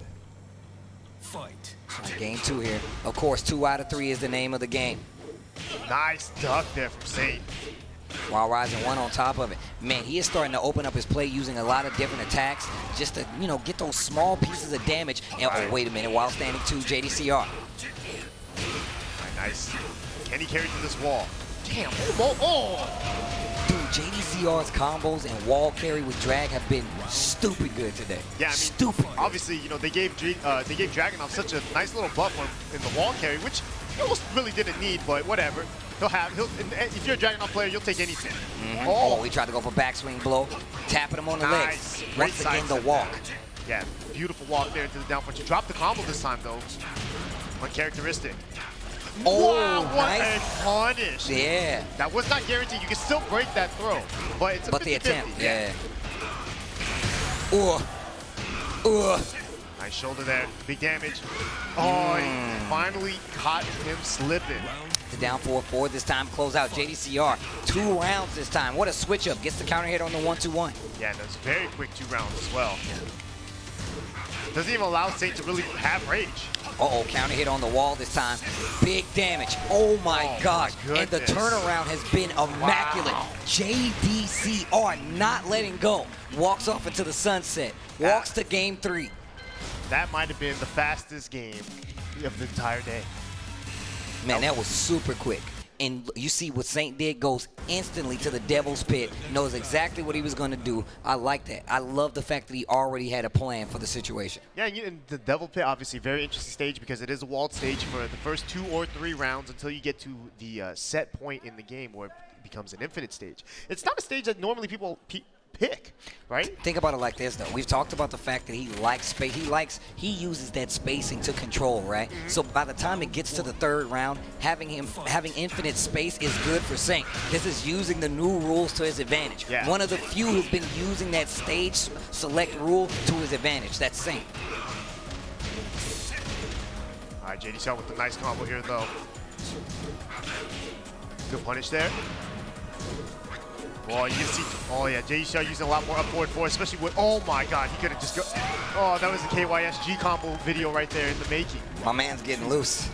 Fight. Game 2 here. Of course, 2 out of 3 is the name of the game. Nice duck there from Saint. while rising 1 on top of it. Man, he is starting to open up his play using a lot of different attacks just to, you know, get those small pieces of damage. And oh, wait a minute, while standing 2, JDCR. All right, nice. Can he carry through this wall? Damn. Oh! Dude, JDCR's combos and wall carry with drag have been stupid good today. Yeah, I mean, stupid. Obviously, you know, they gave Dragunov such a nice little buff in the wall carry, which he almost really didn't need, but whatever. If you're a Dragunov player, you'll take anything. Oh, he tried to go for backswing blow, tapping him on the legs. Once again, the walk. Yeah, beautiful walk there into the down punch. You dropped the combo this time, though. Uncharacteristic. Oh, wow, what nice. a punish. Yeah. That was not guaranteed. You can still break that throw, but it's a 50-50. The attempt, yeah. Nice shoulder there. Big damage. Oh, he finally caught him slipping. The down 4-4 this time, close out. JDCR, 2 rounds this time. What a switch up. Gets the counter hit on the 1-2-1. Yeah, that's very quick 2 rounds as well. Doesn't even allow Saint to really have rage. Uh-oh, counter hit on the wall this time. Big damage. Oh my gosh. And the turnaround has been immaculate. Wow. JDCR not letting go. Walks off into the sunset. Walks to game 3. That might have been the fastest game of the entire day. Man, that was super quick. And you see what Saint did, goes instantly to the devil's pit, knows exactly what he was going to do. I like that. I love the fact that he already had a plan for the situation. Yeah, and the devil pit, obviously, very interesting stage because it is a walled stage for the first 2 or 3 rounds until you get to the set point in the game where it becomes an infinite stage. It's not a stage that normally people pick, right? Think about it like this, though. We've talked about the fact that he likes space. He uses that spacing to control, right? So by the time it gets to the 3rd round, having infinite space is good for Saint. This is using the new rules to his advantage. Yeah. One of the few who's been using that stage select rule to his advantage. That's Saint. All right, JDCR with the nice combo here, though. Good punish there. Oh, you can see, oh yeah, JDCR using a lot more upward force, especially with, oh my god, he could have just go, oh, that was the KYSG combo video right there in the making. My man's getting loose.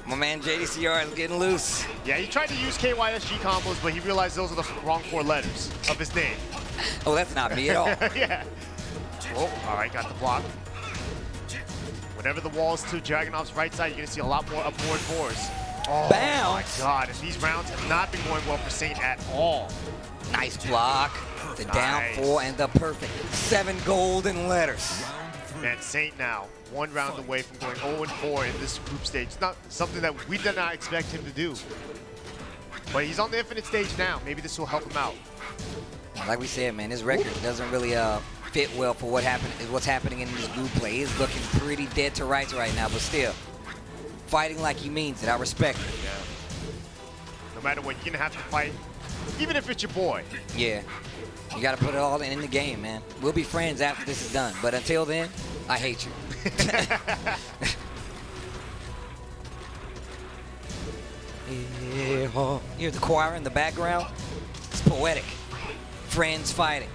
My man JDCR is getting loose. Yeah, he tried to use KYSG combos, but he realized those are the wrong 4 letters of his name. Oh, that's not me at all. Yeah. Oh, all right, got the block. Whenever the wall is to Dragunov's right side, you're gonna see a lot more upward force. Oh Bounce. my god, and these rounds have not been going well for Saint at all. Nice block. The down 4 and the perfect 7 golden letters. Man, Saint now 1 round away from going 0-4 in this group stage. It's not something that we did not expect him to do. But he's on the infinite stage now. Maybe this will help him out. Like we said, man, his record doesn't really fit well for what's happening in this group play. He's looking pretty dead to rights right now, but still. Fighting like he means it. I respect it. Yeah. No matter what, you're going to have to fight, even if it's your boy. Yeah. You got to put it all in the game, man. We'll be friends after this is done. But until then, I hate you. You hear the choir in the background? It's poetic. Friends fighting.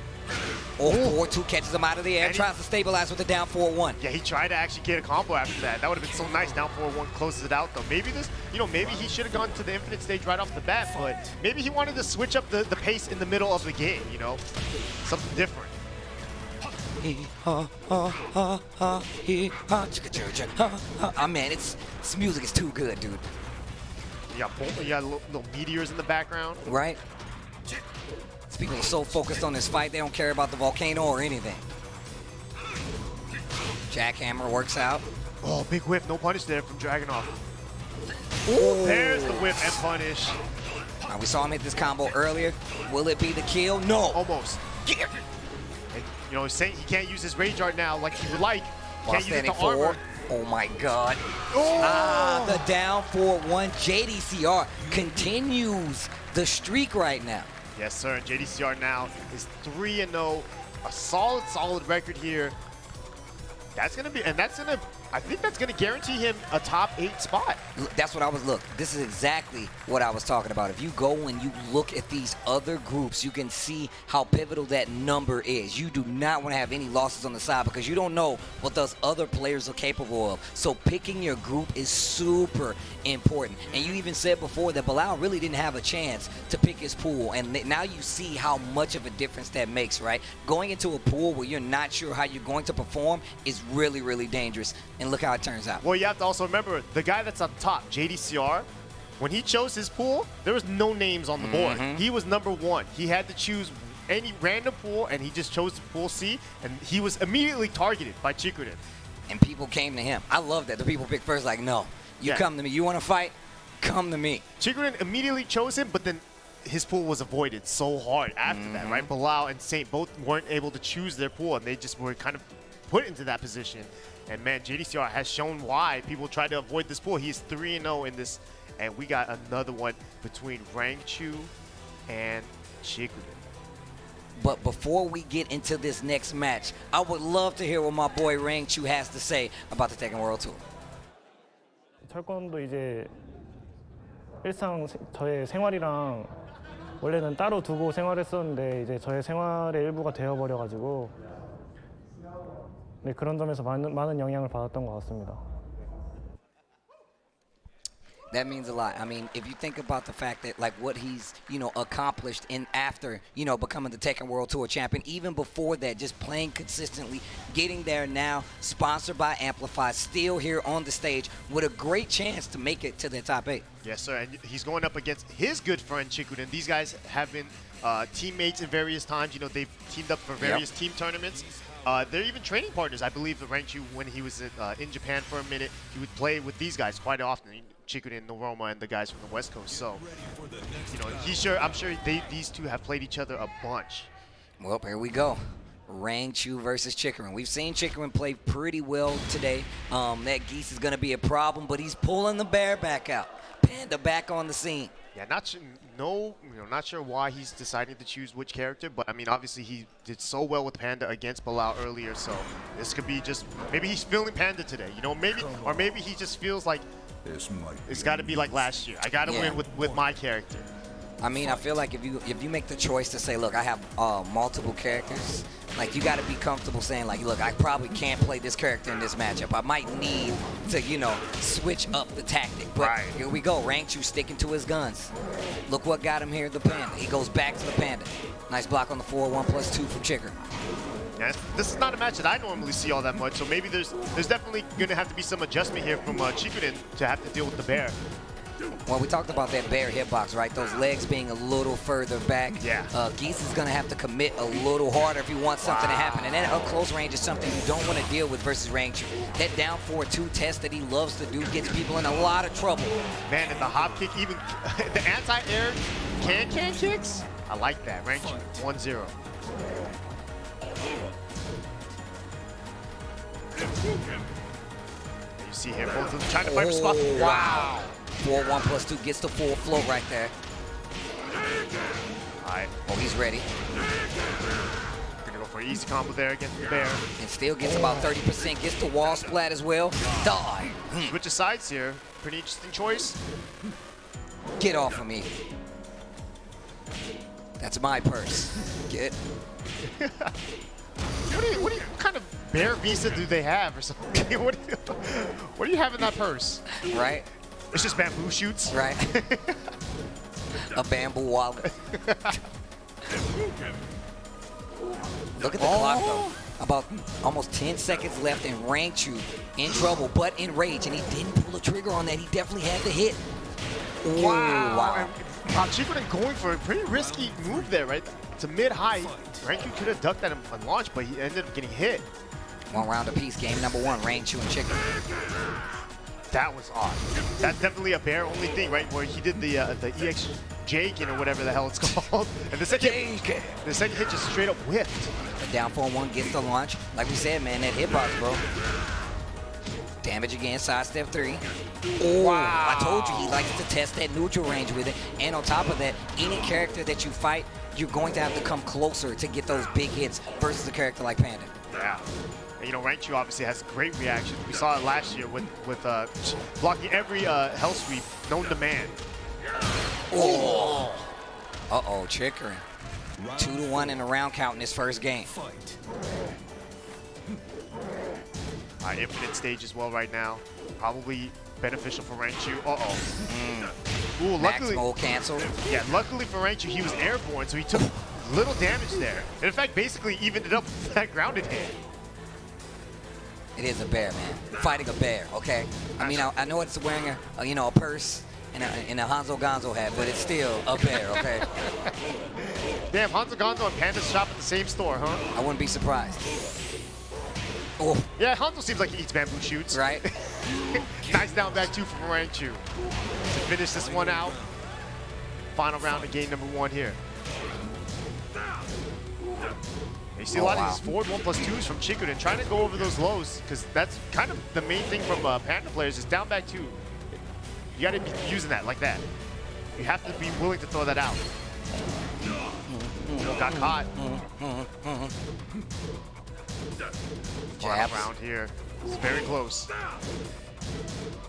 0-4-2 catches him out of the air, And tries to stabilize with the down 4-1. Yeah, he tried to actually get a combo after that. That would have been so nice. Down 4-1 closes it out, though. Maybe this, maybe he should have gone to the infinite stage right off the bat, but maybe he wanted to switch up the pace in the middle of the game, Something different. Oh, man, this music is too good, dude. You got little meteors in the background. Right? These people are so focused on this fight, they don't care about the volcano or anything. Jackhammer works out. Oh, big whip. No punish there from Dragunov. Ooh. There's the whip and punish. We saw him hit this combo earlier. Will it be the kill? No. Almost. And, saying he can't use his rage art now like he would like. While Can't use it standing to armor. 4. Oh my God. Oh. The down 4-1. JDCR continues the streak right now. Yes, sir. And JDCR now is 3-0. A solid record here. That's gonna I think that's going to guarantee him a top 8 spot. That's what I was, look, this is exactly what I was talking about. If you go and you look at these other groups, you can see how pivotal that number is. You do not want to have any losses on the side because you don't know what those other players are capable of. So picking your group is super important. And you even said before that Bilal really didn't have a chance to pick his pool. And now you see how much of a difference that makes, right? Going into a pool where you're not sure how you're going to perform is really, really dangerous. And look how it turns out. Well, you have to also remember, the guy that's up top, JDCR, when he chose his pool, there was no names on the board. He was number 1. He had to choose any random pool, and he just chose the pool C, and he was immediately targeted by Chikurin. And people came to him. I love that. The people pick first, like, no, you come to me. You want to fight? Come to me. Chikurin immediately chose him, but then his pool was avoided so hard after that, right? Bilal and Saint both weren't able to choose their pool, and they just were kind of put into that position. And man, JDCR has shown why people try to avoid this pool. He's 3-0 in this, and we got another one between Rangchu and Chikurin. But before we get into this next match, I would love to hear what my boy Rangchu has to say about the Tekken World Tour. 철권도 이제 일상 저의 생활이랑 원래는 따로 두고 생활했었는데 이제 저의 생활의 일부가 되어버려가지고 네, 그런 점에서 많은 영향을 받았던 것 같습니다. That means a lot. I mean, if you think about the fact that, like, what he's, accomplished in after, becoming the Tekken World Tour champion, even before that, just playing consistently, getting there now, sponsored by Amplify, still here on the stage with a great chance to make it to the top 8. Yes, sir, and he's going up against his good friend Chikurin. These guys have been teammates in various times. They've teamed up for various team tournaments. They're even training partners. I believe the Rangchu, when he was in Japan for a minute, he would play with these guys quite often. Chikurin, Noroma, and the guys from the West Coast. So, I'm sure these two have played each other a bunch. Well, here we go. Rangchu versus Chikurin. We've seen Chikurin play pretty well today. That Geese is going to be a problem, but he's pulling the bear back out. Panda back on the scene. Yeah, not sure why he's deciding to choose which character, but I mean, obviously he did so well with Panda against Bilal earlier, so this could be just, maybe he's feeling Panda today, maybe he just feels like it's got to be like last year. I got to win with my character. I mean, I feel like if you make the choice to say, look, I have multiple characters, like, you got to be comfortable saying, like, look, I probably can't play this character in this matchup. I might need to, switch up the tactic. But here we go. Rangchu sticking to his guns. Look what got him here, the Panda. He goes back to the Panda. Nice block on the 4-1+2 from Chikurin. Yeah, this is not a match that I normally see all that much, so maybe there's definitely going to have to be some adjustment here from Chikurin to have to deal with the bear. Well, we talked about that bear hitbox, right? Those legs being a little further back. Yeah. Geese is going to have to commit a little harder if he wants something to happen. And then up close range is something you don't want to deal with versus Rangchu. That down 4-2 test that he loves to do gets people in a lot of trouble. Man, and the hop kick, even the anti-air can kicks, I like that. Rangchu, 1-0. You see here, both of them trying to fight for spot. Wow. 4-1+2 gets the full float right there. All right. Oh, he's ready. Gonna go for an easy combo there against the bear. And still gets about 30%. Gets the wall splat as well. Die. Switch of sides here. Pretty interesting choice. Get off of me. That's my purse. Get. What kind of bear visa do they have or something? what do you have in that purse? Right. It's just bamboo shoots. Right. A bamboo wallet. Look at the clock, though. About almost 10 seconds left, and Rangchu in trouble, but in rage, and he didn't pull the trigger on that. He definitely had the hit. Ooh, wow. Chikurin going for a pretty risky move there, right? It's a mid-high. Rangchu could have ducked that on launch, but he ended up getting hit. One round apiece. Game number 1, Rangchu and Chikurin. That was odd. That's definitely a bear-only thing, right? Where he did the EX Jaken or whatever the hell it's called. And the second hit just straight up whiffed. The down 4-1 gets the launch. Like we said, man, that hitbox, bro. Damage again, sidestep 3. Oh, wow. I told you he likes to test that neutral range with it. And on top of that, any character that you fight you're going to have to come closer to get those big hits versus a character like Panda. Yeah. And, Rangchu obviously has great reaction. We saw it last year with blocking every hell sweep known to man. Oh. Uh-oh, Chicory. 2-1 in the round count in this first game. Fight. Infinite stage as well right now. Probably beneficial for Rangchu. Uh-oh. Ooh, Max luckily. mode canceled. Yeah, luckily for Rangchu, he was airborne, so he took little damage there. And in fact, basically evened it up with that grounded hit. It is a bear, man. Fighting a bear, okay? I mean, I know it's wearing a purse and a Hanzo Gonzo hat, but it's still a bear, okay? Damn, Hanzo Gonzo and Panda shop at the same store, huh? I wouldn't be surprised. Oh, Yeah, Hanzo seems like he eats bamboo shoots. right? Nice down back 2 from Rangchu to finish this one out. Final round of game number 1 here. You see a lot of these forward 1+2s from Chikurin trying to go over those lows, because that's kind of the main thing from Panda players is down back 2. You got to be using that like that. You have to be willing to throw that out. Got caught. Final round here. It's very close.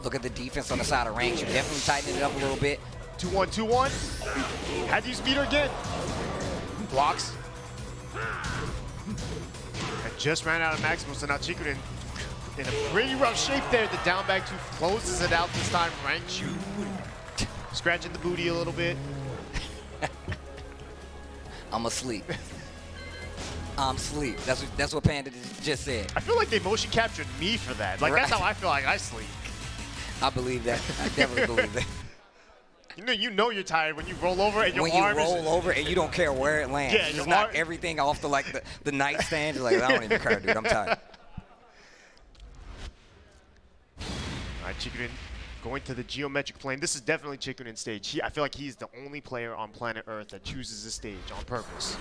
Look at the defense on the side of range. You're definitely tightening it up a little bit. 2-1, 2-1. Had to use meter again. Blocks. And just ran out of maximum, so now Chikurin in a pretty rough shape there. The down back 2 closes it out this time. Rangchu scratching the booty a little bit. I'm asleep. I'm asleep. That's what Panda just said. I feel like they motion captured me for that. Like, that's how I feel like I sleep. I believe that. I definitely believe that. You know you're tired when you roll over and your When arm you is... roll over and you don't care where it lands. Yeah, you your just knock arm- everything off the nightstand. You're like, I don't even care, dude. I'm tired. All right, Chikurin going to the geometric plane. This is definitely Chikurin's stage. I feel like he's the only player on planet Earth that chooses this stage on purpose.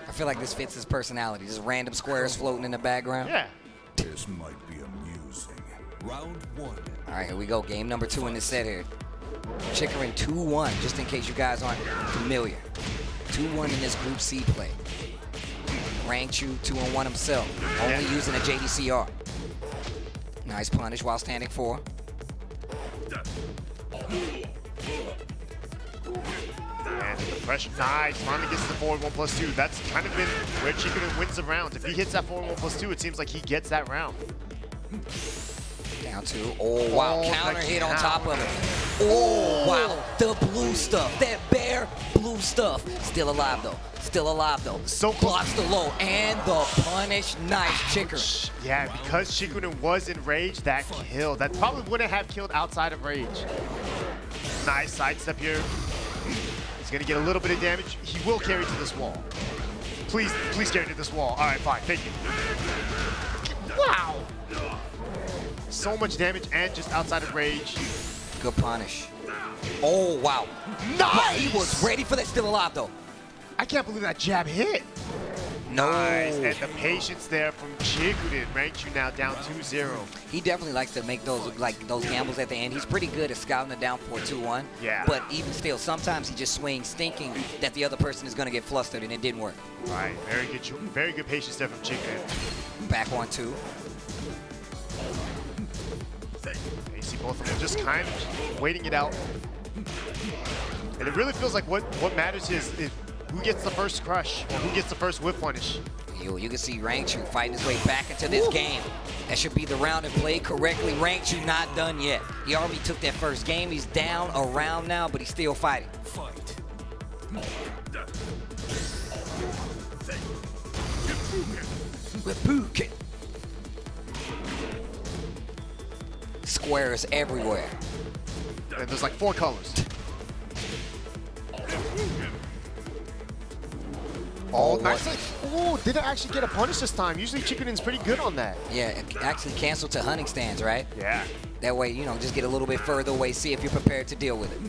I feel like this fits his personality. Just random squares floating in the background. Yeah. This might be amusing. Round 1. All right, here we go. Game number 2 in this set here. Chikurin 2-1, just in case you guys aren't familiar. 2-1 in this Group C play. Rangchu 2-1 himself, only using a JDCR. Nice punish while standing 4. And the pressure, nice. Finally gets the forward 1+2. That's kind of been where Chikurin wins the round. If he hits that forward 1+2, it seems like he gets that round. Down 2. Oh, wow. Oh, Counter the hit on top of counter. it. Oh, wow. The blue stuff. That bear blue stuff. Still alive, though. Still alive, though. So close. Blocks the low. And the punish. Nice, Chikurin. Yeah, because Chikurin was in rage, that killed. That probably wouldn't have killed outside of rage. Nice sidestep here. He's going to get a little bit of damage. He will carry to this wall. Please carry to this wall. All right, fine. Thank you. Wow. So much damage and just outside of rage. Good punish. Oh, wow. Nice! He was ready for that. Still alive, though. I can't believe that jab hit. No. Nice. And the patience there from Chikurin. Rangchu now down 2-0. He definitely likes to make those gambles at the end. He's pretty good at scouting it down for a 2-1. Yeah. But even still, sometimes he just swings thinking that the other person is going to get flustered, and it didn't work. All right, very good patience there from Chikurin. Back 1-2. You see both of them just kind of waiting it out. And it really feels like what matters is who gets the first crush or who gets the first whip punish. You can see Rangchu fighting his way back into this game. That should be the round if played correctly. Rangchu not done yet. He already took that first game. He's down a round now, but he's still fighting. Fight. Repookin. Squares everywhere. And there's like 4 colors. Oh, nice. Oh, didn't actually get a punish this time. Usually Chikurin's pretty good on that. Yeah, it actually canceled to hunting stands, right? Yeah. That way, just get a little bit further away, see if you're prepared to deal with it.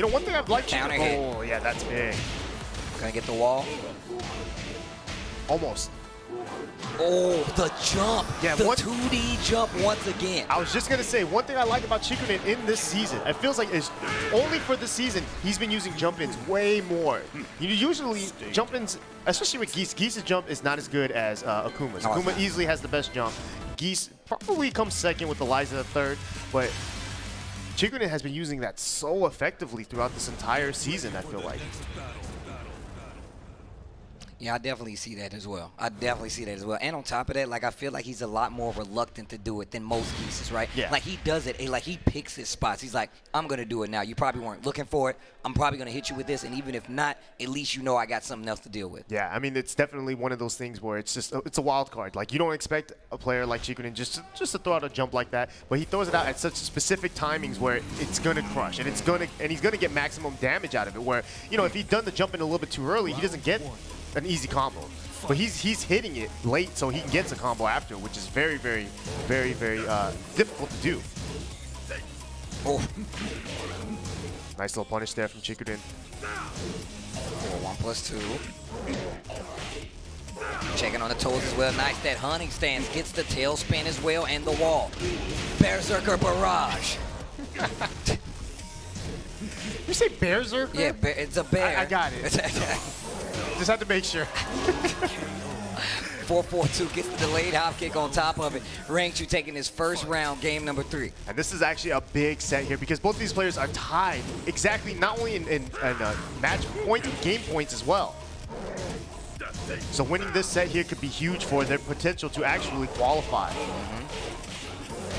One thing I've liked Counter Chikurin. hit. Oh, yeah, that's big. Gonna get the wall. Almost. Oh, the jump. Yeah, the what- 2D jump once again. I was just gonna say, one thing I like about Chikurin in this season, it feels like it's only for this season, he's been using jump-ins way more. You usually jump-ins, especially with Geese's jump is not as good as Akuma's. No, it's Akuma not. easily has the best jump. Geese probably comes second with Eliza third, but Chikurin has been using that so effectively throughout this entire season, I feel like. Yeah, I definitely see that as well. And on top of that, like, I feel like he's a lot more reluctant to do it than most pieces, right? Yeah. Like, he does it, and like, he picks his spots. He's like, I'm going to do it now. You probably weren't looking for it. I'm probably going to hit you with this, and even if not, at least you know I got something else to deal with. Yeah, I mean, it's definitely one of those things where it's just it's a wild card. Like, you don't expect a player like Chikurin just to throw out a jump like that, but he throws it out at such specific timings where it's gonna crush, and he's gonna get maximum damage out of it. Where, you know, if he'd done the jump in a little bit too early, he doesn't get an easy combo. But he's hitting it late, so he gets a combo after, which is very, very, very, very difficult to do. Oh, Nice little punish there from Chikurin. 1+2. Checking on the toes as well. Nice. That hunting stance gets the tail spin as well, and the wall. Berserker barrage. You say Berserker? Yeah, it's a bear. I got it. Just had to make sure. 4-4-2 gets the delayed hop kick on top of it. Rangchu taking his first round, game number 3. And this is actually a big set here because both these players are tied exactly, not only in match points, game points as well. So winning this set here could be huge for their potential to actually qualify.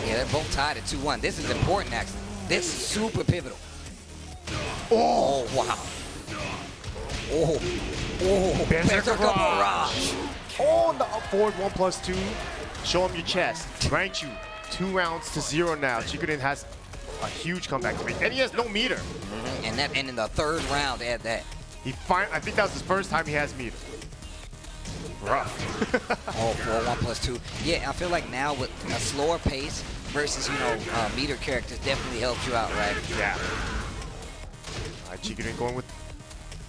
Yeah, they're both tied at 2-1. This is important, actually. This is super pivotal. Oh, Wow. Oh, Berserker barrage. Oh, and the up forward 1+2. Show him your chest. Rangchu, 2 rounds to 0 now. Chikurin has a huge comeback to make, and he has no meter. And in the third round, add that. I think that was his first time he has meter. Rough. Oh, 4-1+2. Yeah, I feel like now with a slower pace versus, meter characters definitely helps you out, right? Yeah. All right, Chikurin going with,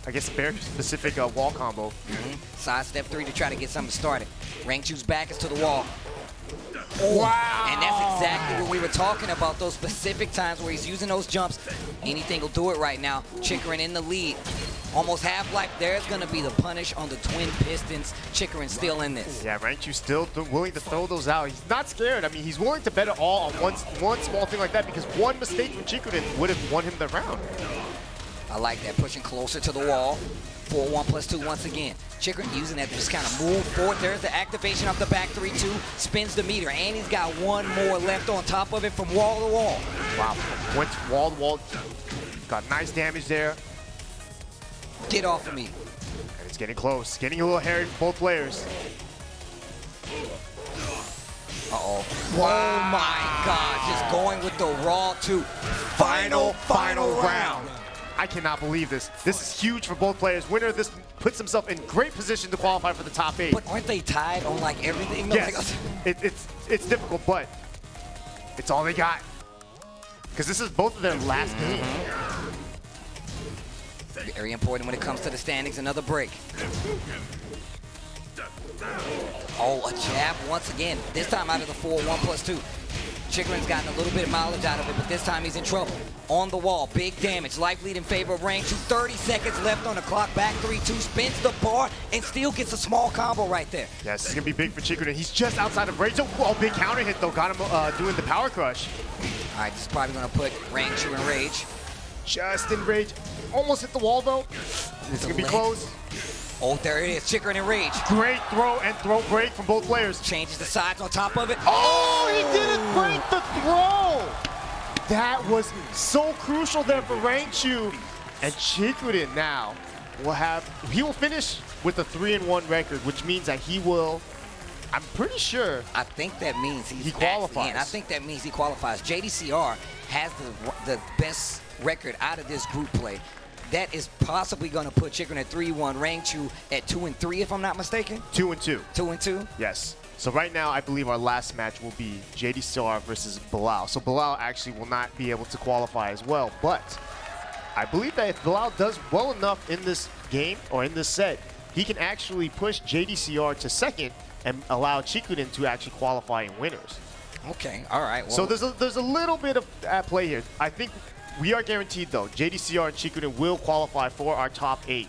I guess, a bear-specific wall combo. Side step 3 to try to get something started. Rangchu's back is to the wall. Wow! And that's exactly what we were talking about, those specific times where he's using those jumps. Anything will do it right now. Chikurin in the lead. Almost half-life. There's going to be the punish on the twin pistons. Chikurin still in this. Yeah, Rangchu still willing to throw those out. He's not scared. I mean, he's willing to bet it all on one small thing like that because one mistake from Chikurin would have won him the round. I like that, pushing closer to the wall. 4-1+2 once again. Chikurin using that to just kind of move forward. There's the activation of the back 3-2. Spins the meter, and he's got one more left on top of it from wall to wall. Wow, went wall to wall. Got nice damage there. Get off of me. And it's getting close. Getting a little hairy for both players. Uh-oh. Oh my God, just going with the raw 2. Final round. I cannot believe this. This is huge for both players. Winner of this puts himself in great position to qualify for the top 8. But aren't they tied on like everything? Yes, it's difficult, but it's all they got. Because this is both of their last game. Very important when it comes to the standings. Another break. Oh, a jab once again. This time out of the 4-1+2. Chikurin's gotten a little bit of mileage out of it, but this time he's in trouble. On the wall, big damage. Life lead in favor of Rangchu. 30 seconds left on the clock. Back 3-2, spins the bar, and still gets a small combo right there. Yes, it's going to be big for Chikurin. He's just outside of range. Oh, big counter hit, though. Got him doing the power crush. All right, this is probably going to put Rangchu in rage. Just in rage. Almost hit the wall, though. It's going to be close. Oh, there it is. Chikurin in rage. Great throw and throw break from both players. Changes the sides on top of it. Oh, he didn't break the throw. That was so crucial there for Rangchu. And Chikurin now he will finish with a 3-1 record, which means that he will, I'm pretty sure. I think that means he qualifies. I think that means he qualifies. JDCR has the best record out of this group play. That is possibly going to put Chikurin at 3-1, Rangchu at 2-3, if I'm not mistaken. 2-2. 2-2? Yes. So right now, I believe our last match will be JDCR versus Bilal. So Bilal actually will not be able to qualify as well. But I believe that if Bilal does well enough in this game or in this set, he can actually push JDCR to second and allow Chikurin to actually qualify in winners. Okay, all right. Well, So there's a little bit of at play here. I think we are guaranteed, though, JDCR and Chikurin will qualify for our top 8,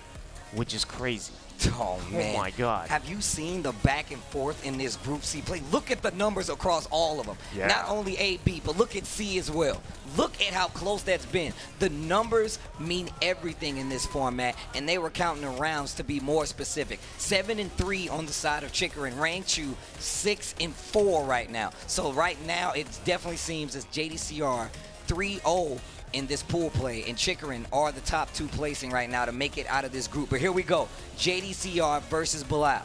which is crazy. oh, man. Oh, my God. Have you seen the back and forth in this Group C play? Look at the numbers across all of them. Yeah. Not only A, B, but look at C as well. Look at how close that's been. The numbers mean everything in this format, and they were counting the rounds to be more specific. 7-3 on the side of Chikurin. Rangchu 6-4 right now. So right now, it definitely seems as JDCR 3-0 in this pool play, and Chikurin are the top 2 placing right now to make it out of this group. But here we go. JDCR versus Bilal.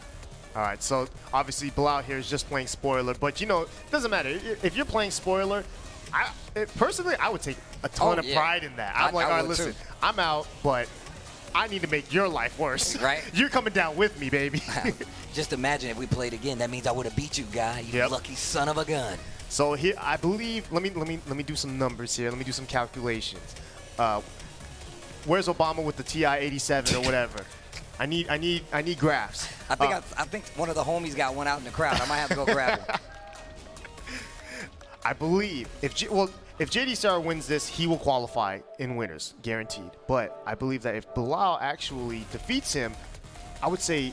All right, so obviously Bilal here is just playing spoiler, but you know, it doesn't matter. If you're playing spoiler, personally, I would take a ton of pride in that. I'm like, all right, listen, too. I'm out, but I need to make your life worse. Right. You're coming down with me, baby. Just imagine if we played again. That means I would have beat you, guy. You lucky son of a gun. So here, I believe, let me do some numbers here. Let me do some calculations. Where's Obama with the TI-87 or whatever? I need graphs. I think one of the homies got one out in the crowd. I might have to go grab one. I believe if JDCR wins this, he will qualify in winners, guaranteed. But I believe that if Bilal actually defeats him, I would say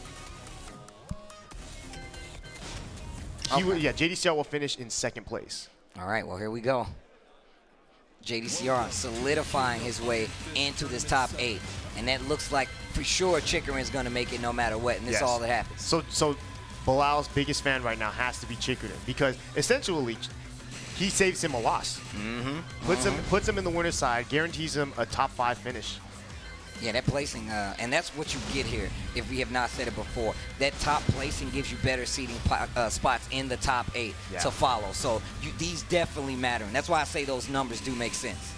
JDCR will finish in second place. All right, well, here we go. JDCR solidifying his way into this top 8. And that looks like for sure Chikurin is going to make it no matter what, and this is all that happens. So Bilal's biggest fan right now has to be Chikurin, because essentially he saves him a loss. Puts him in the winner's side, guarantees him a top 5 finish. Yeah, that placing, and that's what you get here, if we have not said it before. That top placing gives you better seating spots in the top 8 to follow. So these definitely matter, and that's why I say those numbers do make sense.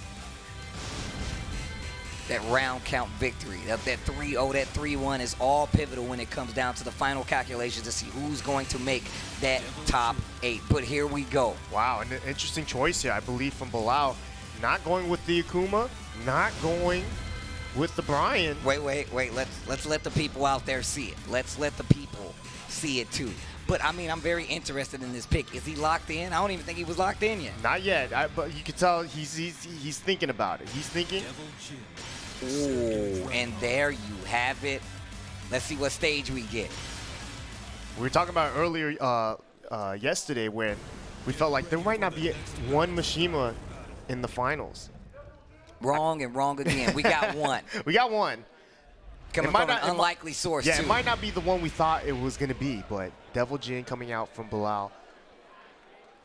That round count victory, that 3-0, that 3-1 is all pivotal when it comes down to the final calculations to see who's going to make that top 8. But here we go. Wow, an interesting choice here, I believe, from Bilal. Not going with the Akuma, not going with the Brian. Wait. Let's let the people out there see it. Let's let the people see it too. But I mean, I'm very interested in this pick. Is he locked in? I don't even think he was locked in yet. Not yet, but you can tell he's thinking about it. He's thinking. Ooh, and there you have it. Let's see what stage we get. We were talking about earlier yesterday when we felt like there might not be one Mishima in the finals. Wrong and wrong again. We got one. We got one. Coming from an unlikely source, Yeah, too. it might not be the one we thought it was going to be, but Devil Jin coming out from Bilal.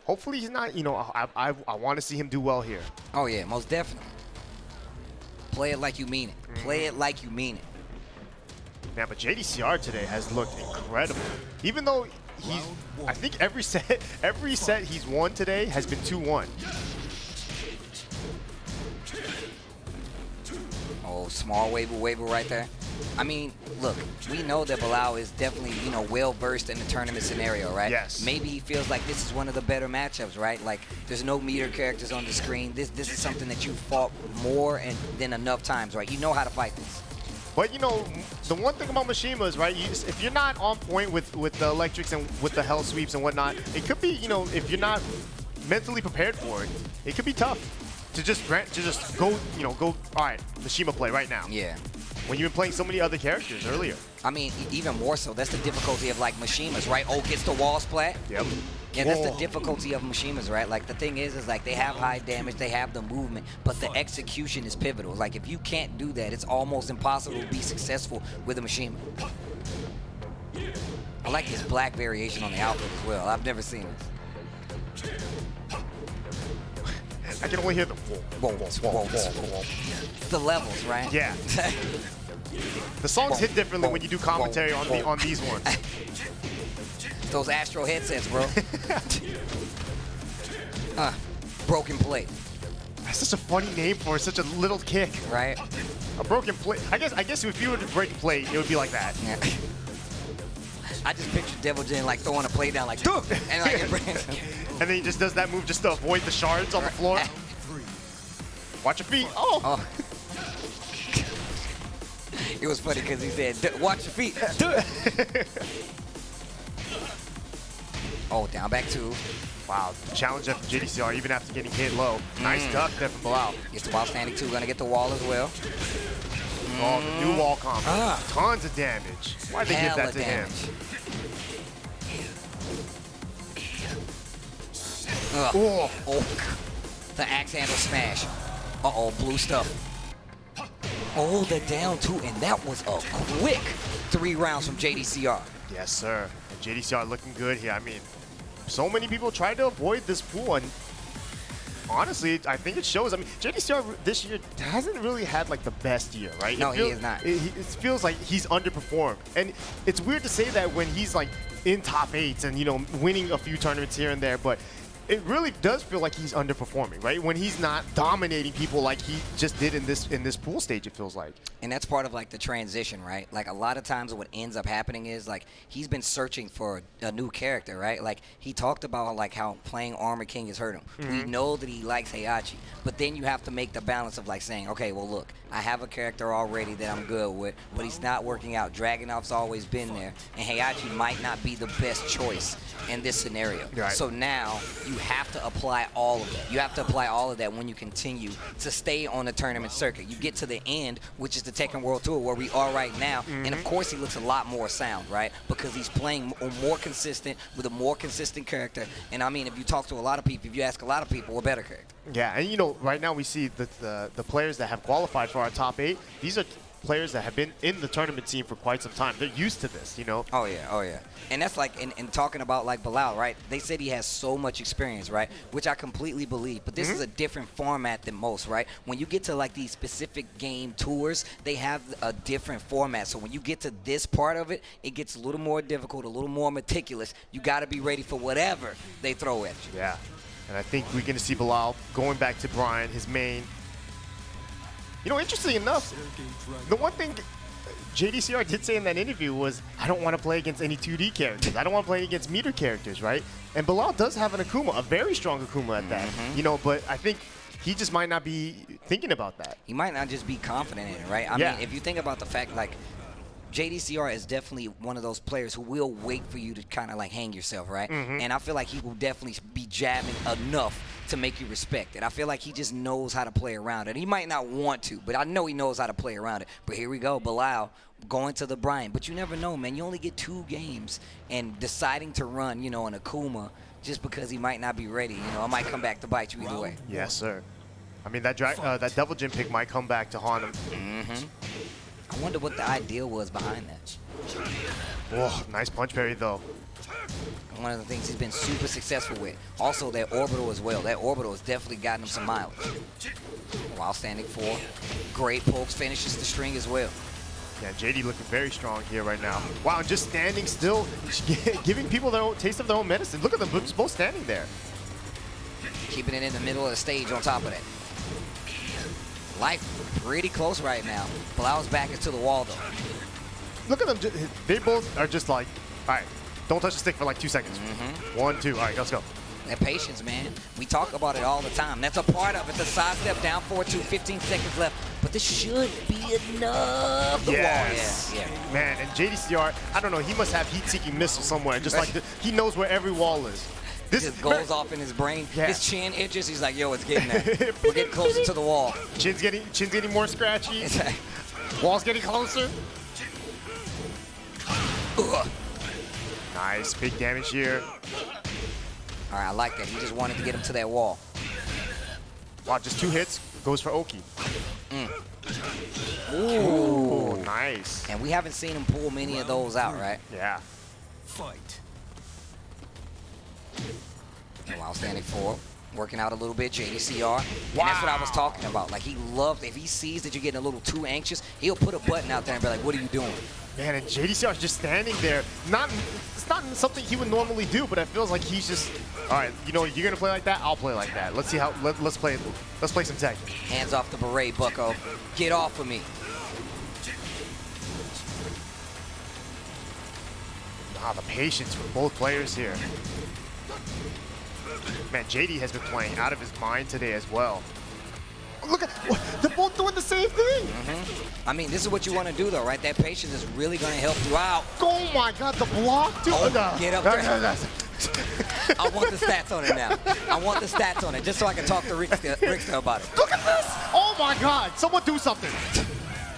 Hopefully he's not, you know, I want to see him do well here. Oh, yeah, most definitely. Play it like you mean it. Play it like you mean it. Man, but JDCR today has looked incredible. Even though I think every set he's won today has been 2-1. Oh, small waiver right there. I mean, look, we know that Bilal is definitely, you know, well-versed in the tournament scenario, right? Yes. Maybe he feels like this is one of the better matchups, right? Like, there's no meter characters on the screen. This is something that you fought more than enough times, right? You know how to fight this. But, you know, the one thing about Mishima is, right, if you're not on point with the electrics and with the hell sweeps and whatnot, it could be, you know, if you're not mentally prepared for it, it could be tough to just go, you know, all right, Mishima play right now. Yeah. When you've been playing so many other characters earlier. I mean, even more so. That's the difficulty of, like, Mishimas, right? Oh, gets the wall splat. Yep. Yeah, that's the difficulty of Mishimas, right? Like, the thing is like, they have high damage, they have the movement, but the execution is pivotal. Like, if you can't do that, it's almost impossible to be successful with a Mishima. I like his black variation on the outfit as well. I've never seen this. I can only hear the whoa. It's the levels, right? Yeah. The songs hit differently when you do commentary on these ones. Those Astro headsets, bro. Broken plate. That's such a funny name for such a little kick. Right? A broken plate. I guess if you were to break a plate, it would be like that. Yeah. I just pictured Devil Jin like throwing a plate down like, duh! And like, and then he just does that move just to avoid the shards on the floor. Watch your feet. Oh! It was funny because he said, watch your feet. Oh, down back 2. Wow, challenge up from JDCR even after getting hit low. Nice duck there from Bilal. Gets the while standing 2, gonna get the wall as well. Oh, the new wall combo. Tons of damage. Why'd they give that to him? Oh. The axe handle smash. Uh-oh, blue stuff. Oh, the down 2, and that was a quick 3 rounds from JDCR. Yes, sir. And JDCR looking good here. I mean, so many people tried to avoid this pool, and honestly, I think it shows. I mean, JDCR this year hasn't really had like the best year, right? No, he is not. It feels like he's underperformed, and it's weird to say that when he's like in top 8s and, you know, winning a few tournaments here and there, but it really does feel like he's underperforming, right? When he's not dominating people like he just did in this pool stage, it feels like. And that's part of like the transition, right? Like a lot of times what ends up happening is like he's been searching for a new character, right? Like he talked about like how playing Armor King has hurt him. We know that he likes Heihachi, but then you have to make the balance of like saying, okay, well look, I have a character already that I'm good with, but he's not working out. Dragunov's always been there, and Heihachi might not be the best choice in this scenario. Right. So now you have to apply all of that. You have to apply all of that when you continue to stay on the tournament circuit. You get to the end, which is the Tekken World Tour, where we are right now, and of course he looks a lot more sound, right? Because he's playing more consistent with a more consistent character. And I mean, if you talk to a lot of people, if you ask a lot of people, a better character. Yeah, and you know, right now we see the players that have qualified for our top 8. These are players that have been in the tournament scene for quite some time. They're used to this, you know? Oh, yeah, oh, yeah. And that's like, in talking about like Bilal, right? They said he has so much experience, right? Which I completely believe. But this is a different format than most, right? When you get to like these specific game tours, they have a different format. So when you get to this part of it, it gets a little more difficult, a little more meticulous. You got to be ready for whatever they throw at you. Yeah. And I think we're going to see Bilal going back to Brian, his main. You know, interesting enough, the one thing JDCR did say in that interview was, I don't want to play against any 2D characters. I don't want to play against meter characters, right? And Bilal does have an Akuma, a very strong Akuma at that. You know, but I think he just might not be thinking about that. He might not just be confident in it, right? I mean, if you think about the fact, like, JDCR is definitely one of those players who will wait for you to kind of like hang yourself, right? And I feel like he will definitely be jabbing enough to make you respect it. I feel like he just knows how to play around it. He might not want to, but I know he knows how to play around it. But here we go, Bilal going to the Brian. But you never know, man. You only get 2 games, and deciding to run, you know, an Akuma just because he might not be ready, you know, it might come back to bite you either way. Yes, sir. I mean, that double gym pick might come back to haunt him. I wonder what the idea was behind that. Oh, nice punch parry, though. One of the things he's been super successful with. Also, that orbital as well. That orbital has definitely gotten him some mileage. While standing 4. Great pokes, finishes the string as well. Yeah, JD looking very strong here right now. Wow, and just standing still, giving people their own taste of their own medicine. Look at them both standing there. Keeping it in the middle of the stage on top of that. Life pretty close right now. Bilal's back into the wall, though. Look at them. They both are just like, all right, don't touch the stick for like 2 seconds. 1, 2. All right, let's go. That patience, man. We talk about it all the time. That's a part of it. The side step down 4-2, 15 seconds left. But this should be enough. The wall, yeah. Man, and JDCR, I don't know, he must have heat-seeking missile somewhere. Just like he knows where every wall is. This just goes off in his brain. His chin itches. He's like, yo, it's getting there. We're getting closer to the wall. Chin's getting more scratchy. Wall's getting closer. Nice, big damage here. All right, I like that. He just wanted to get him to that wall. Wow, just 2 hits. Goes for Oki. Ooh, nice. And we haven't seen him pull many of those out, right? Yeah. Fight. While standing 4, working out a little bit, JDCR. And that's what I was talking about. Like, he loves, if he sees that you're getting a little too anxious, he'll put a button out there and be like, what are you doing? Man, and JDCR is just standing there. It's not something he would normally do, but it feels like he's just, all right, you know, you're gonna play like that, I'll play like that. Let's see how, let's play some Tekken. Hands off the beret, bucko. Get off of me. Ah, the patience for both players here. Man, JD has been playing out of his mind today as well. Look at, they're both doing the same thing. I mean, this is what you want to do, though, right? That patience is really going to help you out. Oh my God, the block, dude. Oh, get up there. I want the stats on it now. I want the stats on it, just so I can talk to Rickster about it. Look at this. Oh my God, someone do something.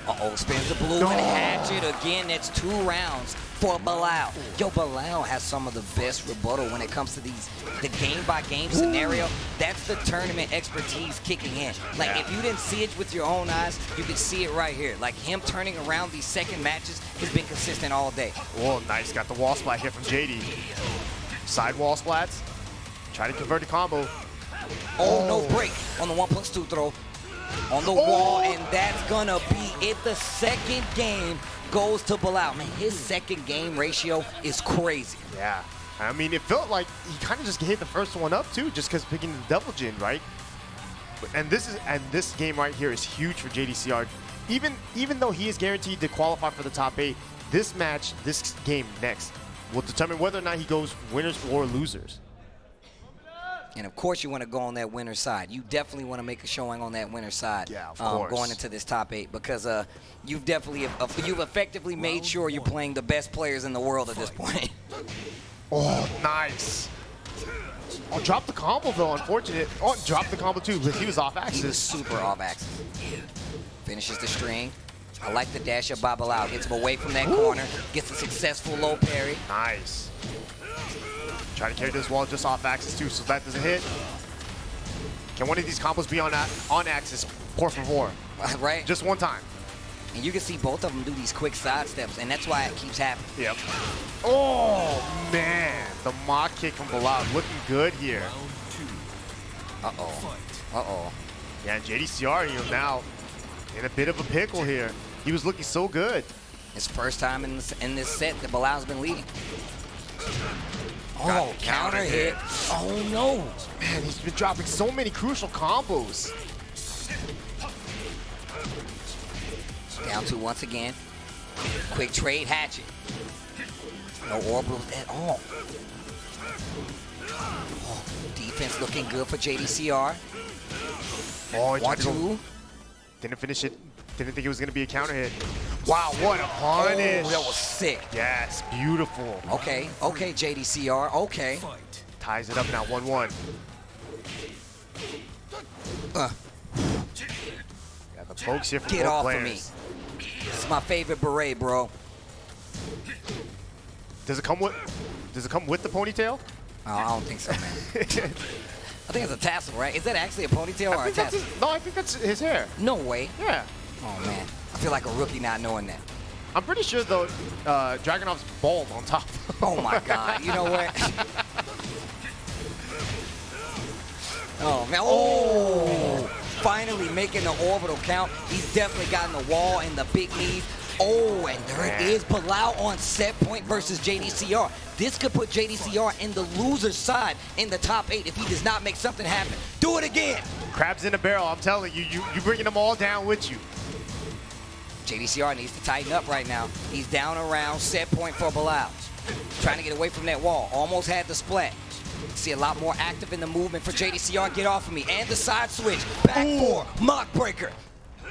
Uh-oh, spins the blue and hatchet. Again, that's 2 rounds for Bilal. Yo, Bilal has some of the best rebuttal when it comes to the game-by-game scenario. That's the tournament expertise kicking in. Like, if you didn't see it with your own eyes, you can see it right here. Like, him turning around these second matches has been consistent all day. Oh, nice. Got the wall splat here from JD. Side wall splats. Try to convert the combo. Oh, no break on the 1+2 throw. On the wall, and that's gonna be it. The second game goes to Bilal. Man, his second game ratio is crazy. Yeah. I mean, it felt like he kind of just hit the first one up, too, just because picking the double gin, right? And this game right here is huge for JDCR. Even though he is guaranteed to qualify for the top 8, this match, this game next, will determine whether or not he goes winners or losers. And of course, you want to go on that winner's side. You definitely want to make a showing on that winner's side. Yeah, of course. Going into this top 8, because you've effectively made sure you're playing the best players in the world at this point. Oh, nice. Oh, drop the combo though. Unfortunate. Oh, drop the combo too, but he was off axis. He was super off axis. Finishes the string. I like the dash up by Bilal. Gets him away from that corner. Gets a successful low parry. Nice. Try to carry this wall just off axis too, so that doesn't hit. Can one of these combos be on axis? Por favor. Right. Just one time. And you can see both of them do these quick side steps, and that's why it keeps happening. Yep. Oh, man. The mock kick from Bilal looking good here. Uh-oh. Uh-oh. Yeah, JDCR, now in a bit of a pickle here. He was looking so good. It's first time in this set that Bilal's been leading. Oh, counter hit. Oh, no. Man, he's been dropping so many crucial combos. Down 2 once again. Quick trade hatchet. No orbitals at all. Oh, defense looking good for JDCR. Oh, he tried to 1-2. go. Didn't finish it. Didn't think it was going to be a counter hit. Wow, what a punish. Oh, that was sick. Yes, beautiful. Okay, okay, JDCR, okay. Ties it up now, 1-1. Got the pokes here from Get both off players. of me. This is my favorite beret, bro. Does it come with the ponytail? Oh, I don't think so, man. I think it's a tassel, right? Is that actually a ponytail or a tassel? No, I think that's his hair. No way. Yeah. Oh, man. I feel like a rookie not knowing that. I'm pretty sure, though, Dragunov's bald on top. Oh, my God. You know what? Oh, man. Oh! Finally making the orbital count. He's definitely gotten the wall and the big knees. Oh, and there it is. Bilal on set point versus JDCR. This could put JDCR in the loser's side in the top 8 if he does not make something happen. Do it again. Crabs in a barrel, I'm telling you. You bringing them all down with you. JDCR needs to tighten up right now. He's down around set point for Bilal. Trying to get away from that wall. Almost had the splat. See a lot more active in the movement for JDCR. Get off of me. And the side switch. Back 4. Mock breaker.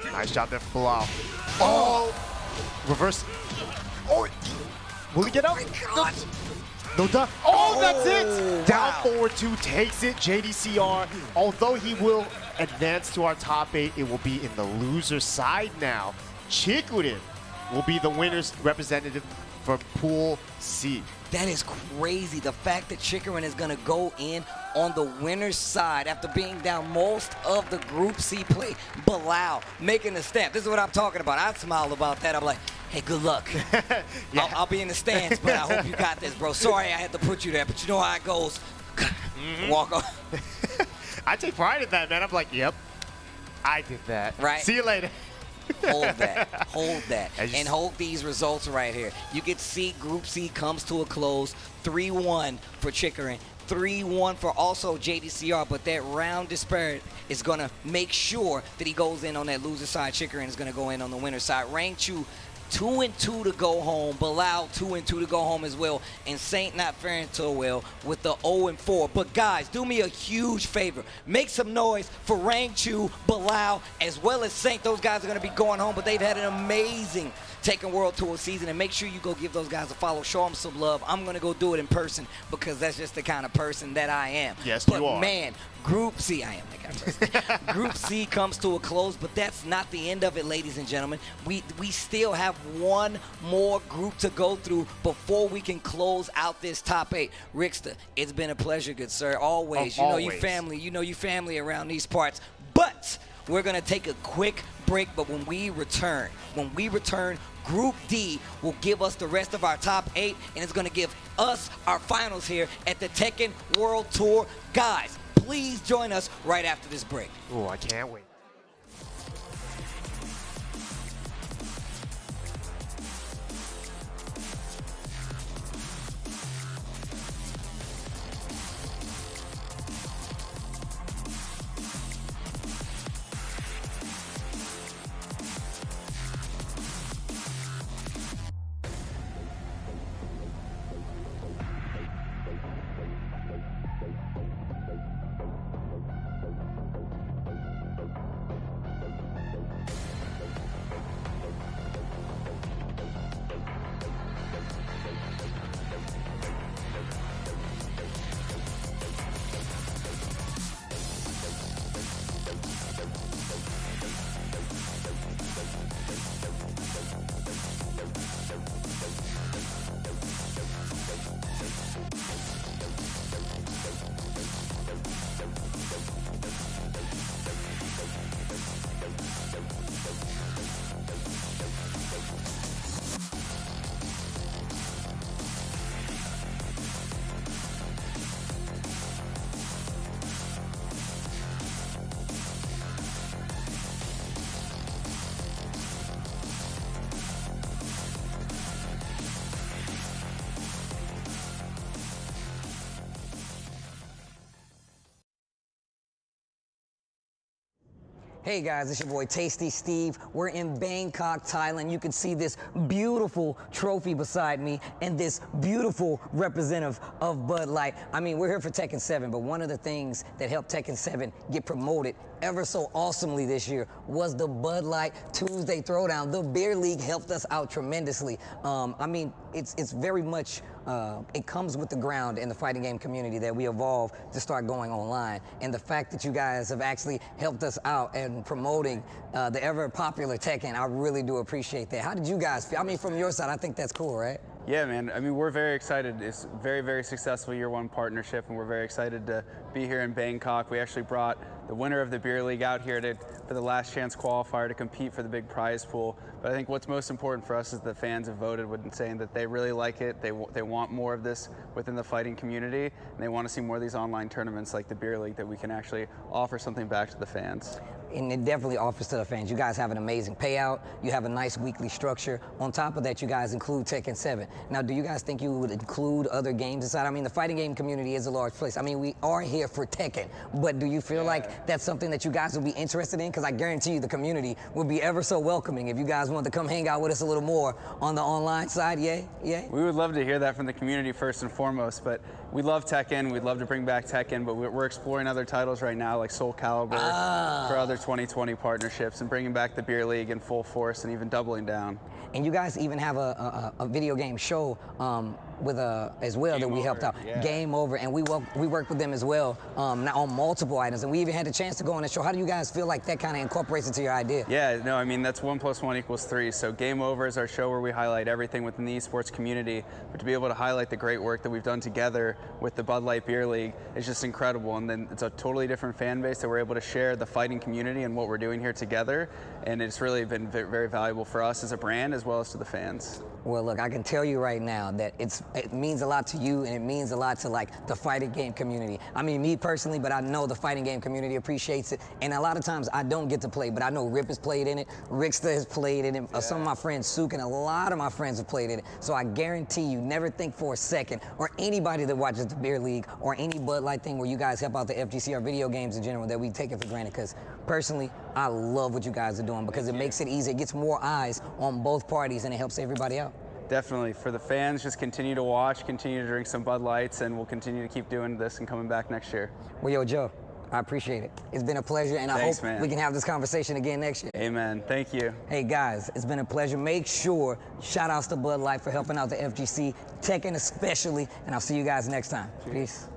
Nice job there for Bilal. Oh! Reverse. Oh! Will he get up? No duck. Oh, that's it! Down forward 2 takes it. JDCR, although he will advance to our top 8, it will be in the loser side now. Chikurin will be the winner's representative for Pool C. That is crazy. The fact that Chikurin is going to go in on the winner's side after being down most of the Group C play. Bilal making the stamp. This is what I'm talking about. I smiled about that. I'm like, hey, good luck. Yeah. I'll be in the stands, but I hope you got this, bro. Sorry I had to put you there, but you know how it goes. Walk off. I take pride in that, man. I'm like, yep, I did that. Right. See you later. Hold that. Hold that. As you And hold these results right here. You can see Group C comes to a close. 3-1 for Chikurin. 3-1 for also JDCR, but that round disparate is going to make sure that he goes in on that loser side. Chikurin is going to go in on the winner side. Rangchu 2-2 to go home. Bilal 2-2 to go home as well. And Saint not faring so well with the 0-4. But guys, do me a huge favor. Make some noise for Rang Chu, Bilal, as well as Saint. Those guys are going to be going home, but they've had an amazing Tekken World Tour season, and make sure you go give those guys a follow. Show them some love. I'm going to go do it in person because that's just the kind of person that I am. Yes, but you are. Man, Group C, I am that kind of person. Group C comes to a close, but that's not the end of it, ladies and gentlemen. We still have one more group to go through before we can close out this top 8. Rickster, it's been a pleasure, good sir. Always. You know you family. You know you family around these parts. But we're going to take a quick break, but when we return, Group D will give us the rest of our top 8, and it's going to give us our finals here at the Tekken World Tour. Guys, please join us right after this break. Oh, I can't wait. Hey guys, it's your boy Tasty Steve. We're in Bangkok, Thailand. You can see this beautiful trophy beside me and this beautiful representative of Bud Light. I mean, we're here for Tekken 7, but one of the things that helped Tekken 7 get promoted ever so awesomely this year was the Bud Light Tuesday Throwdown. The Beer League helped us out tremendously. I mean, it's very much, it comes with the ground in the fighting game community that we evolve to start going online. And the fact that you guys have actually helped us out and promoting the ever popular Tekken, I really do appreciate that. How did you guys feel? I mean, from your side, I think that's cool, right? Yeah, man. I mean, we're very excited. It's very, very successful year one partnership, and we're very excited to be here in Bangkok. We actually brought the winner of the Beer League out here for the last chance qualifier to compete for the big prize pool. But I think what's most important for us is the fans have voted with saying that they really like it. They want more of this within the fighting community, and they want to see more of these online tournaments like the Beer League that we can actually offer something back to the fans. And it definitely offers to the fans. You guys have an amazing payout. You have a nice weekly structure. On top of that, you guys include Tekken 7. Now, do you guys think you would include other games inside? I mean, the fighting game community is a large place. I mean, we are here for Tekken, but do you feel like that's something that you guys would be interested in? Because I guarantee you the community would be ever so welcoming if you guys wanted to come hang out with us a little more on the online side. Yay? We would love to hear that from the community first and foremost, but we love Tekken. We'd love to bring back Tekken, but we're exploring other titles right now like Soul Calibur for other 2020 partnerships and bringing back the Beer League in full force and even doubling down. And you guys even have a video game show with as well that we helped out. Game Over, and we worked with them as well now on multiple items, and we even had the chance to go on the show. How do you guys feel like that kind of incorporates into your idea? Yeah, no, I mean, that's 1 + 1 = 3. So Game Over is our show where we highlight everything within the esports community, but to be able to highlight the great work that we've done together with the Bud Light Beer League is just incredible. And then it's a totally different fan base that we're able to share the fighting community and what we're doing here together, and it's really been very valuable for us as a brand as well as to the fans. Well, look, I can tell you right now that it's it means a lot to you, and it means a lot to like the fighting game community. I mean, me personally, but I know the fighting game community appreciates it. And a lot of times I don't get to play, but I know Rip has played in it, Rickster has played in it, some of my friends, Sook, and a lot of my friends have played in it. So I guarantee you, never think for a second, or anybody that watches the Beer League, or any Bud Light thing where you guys help out the FGC or video games in general, that we take it for granted. Because personally, I love what you guys are doing because it makes it easier. It gets more eyes on both parties, and it helps everybody out. Definitely. For the fans, just continue to watch, continue to drink some Bud Lights, and we'll continue to keep doing this and coming back next year. Well, yo, Joe, I appreciate it. It's been a pleasure, and I hope we can have this conversation again next year. Amen. Thank you. Hey, guys, it's been a pleasure. Make sure, shout-outs to Bud Light for helping out the FGC, Tekken especially, and I'll see you guys next time. Peace.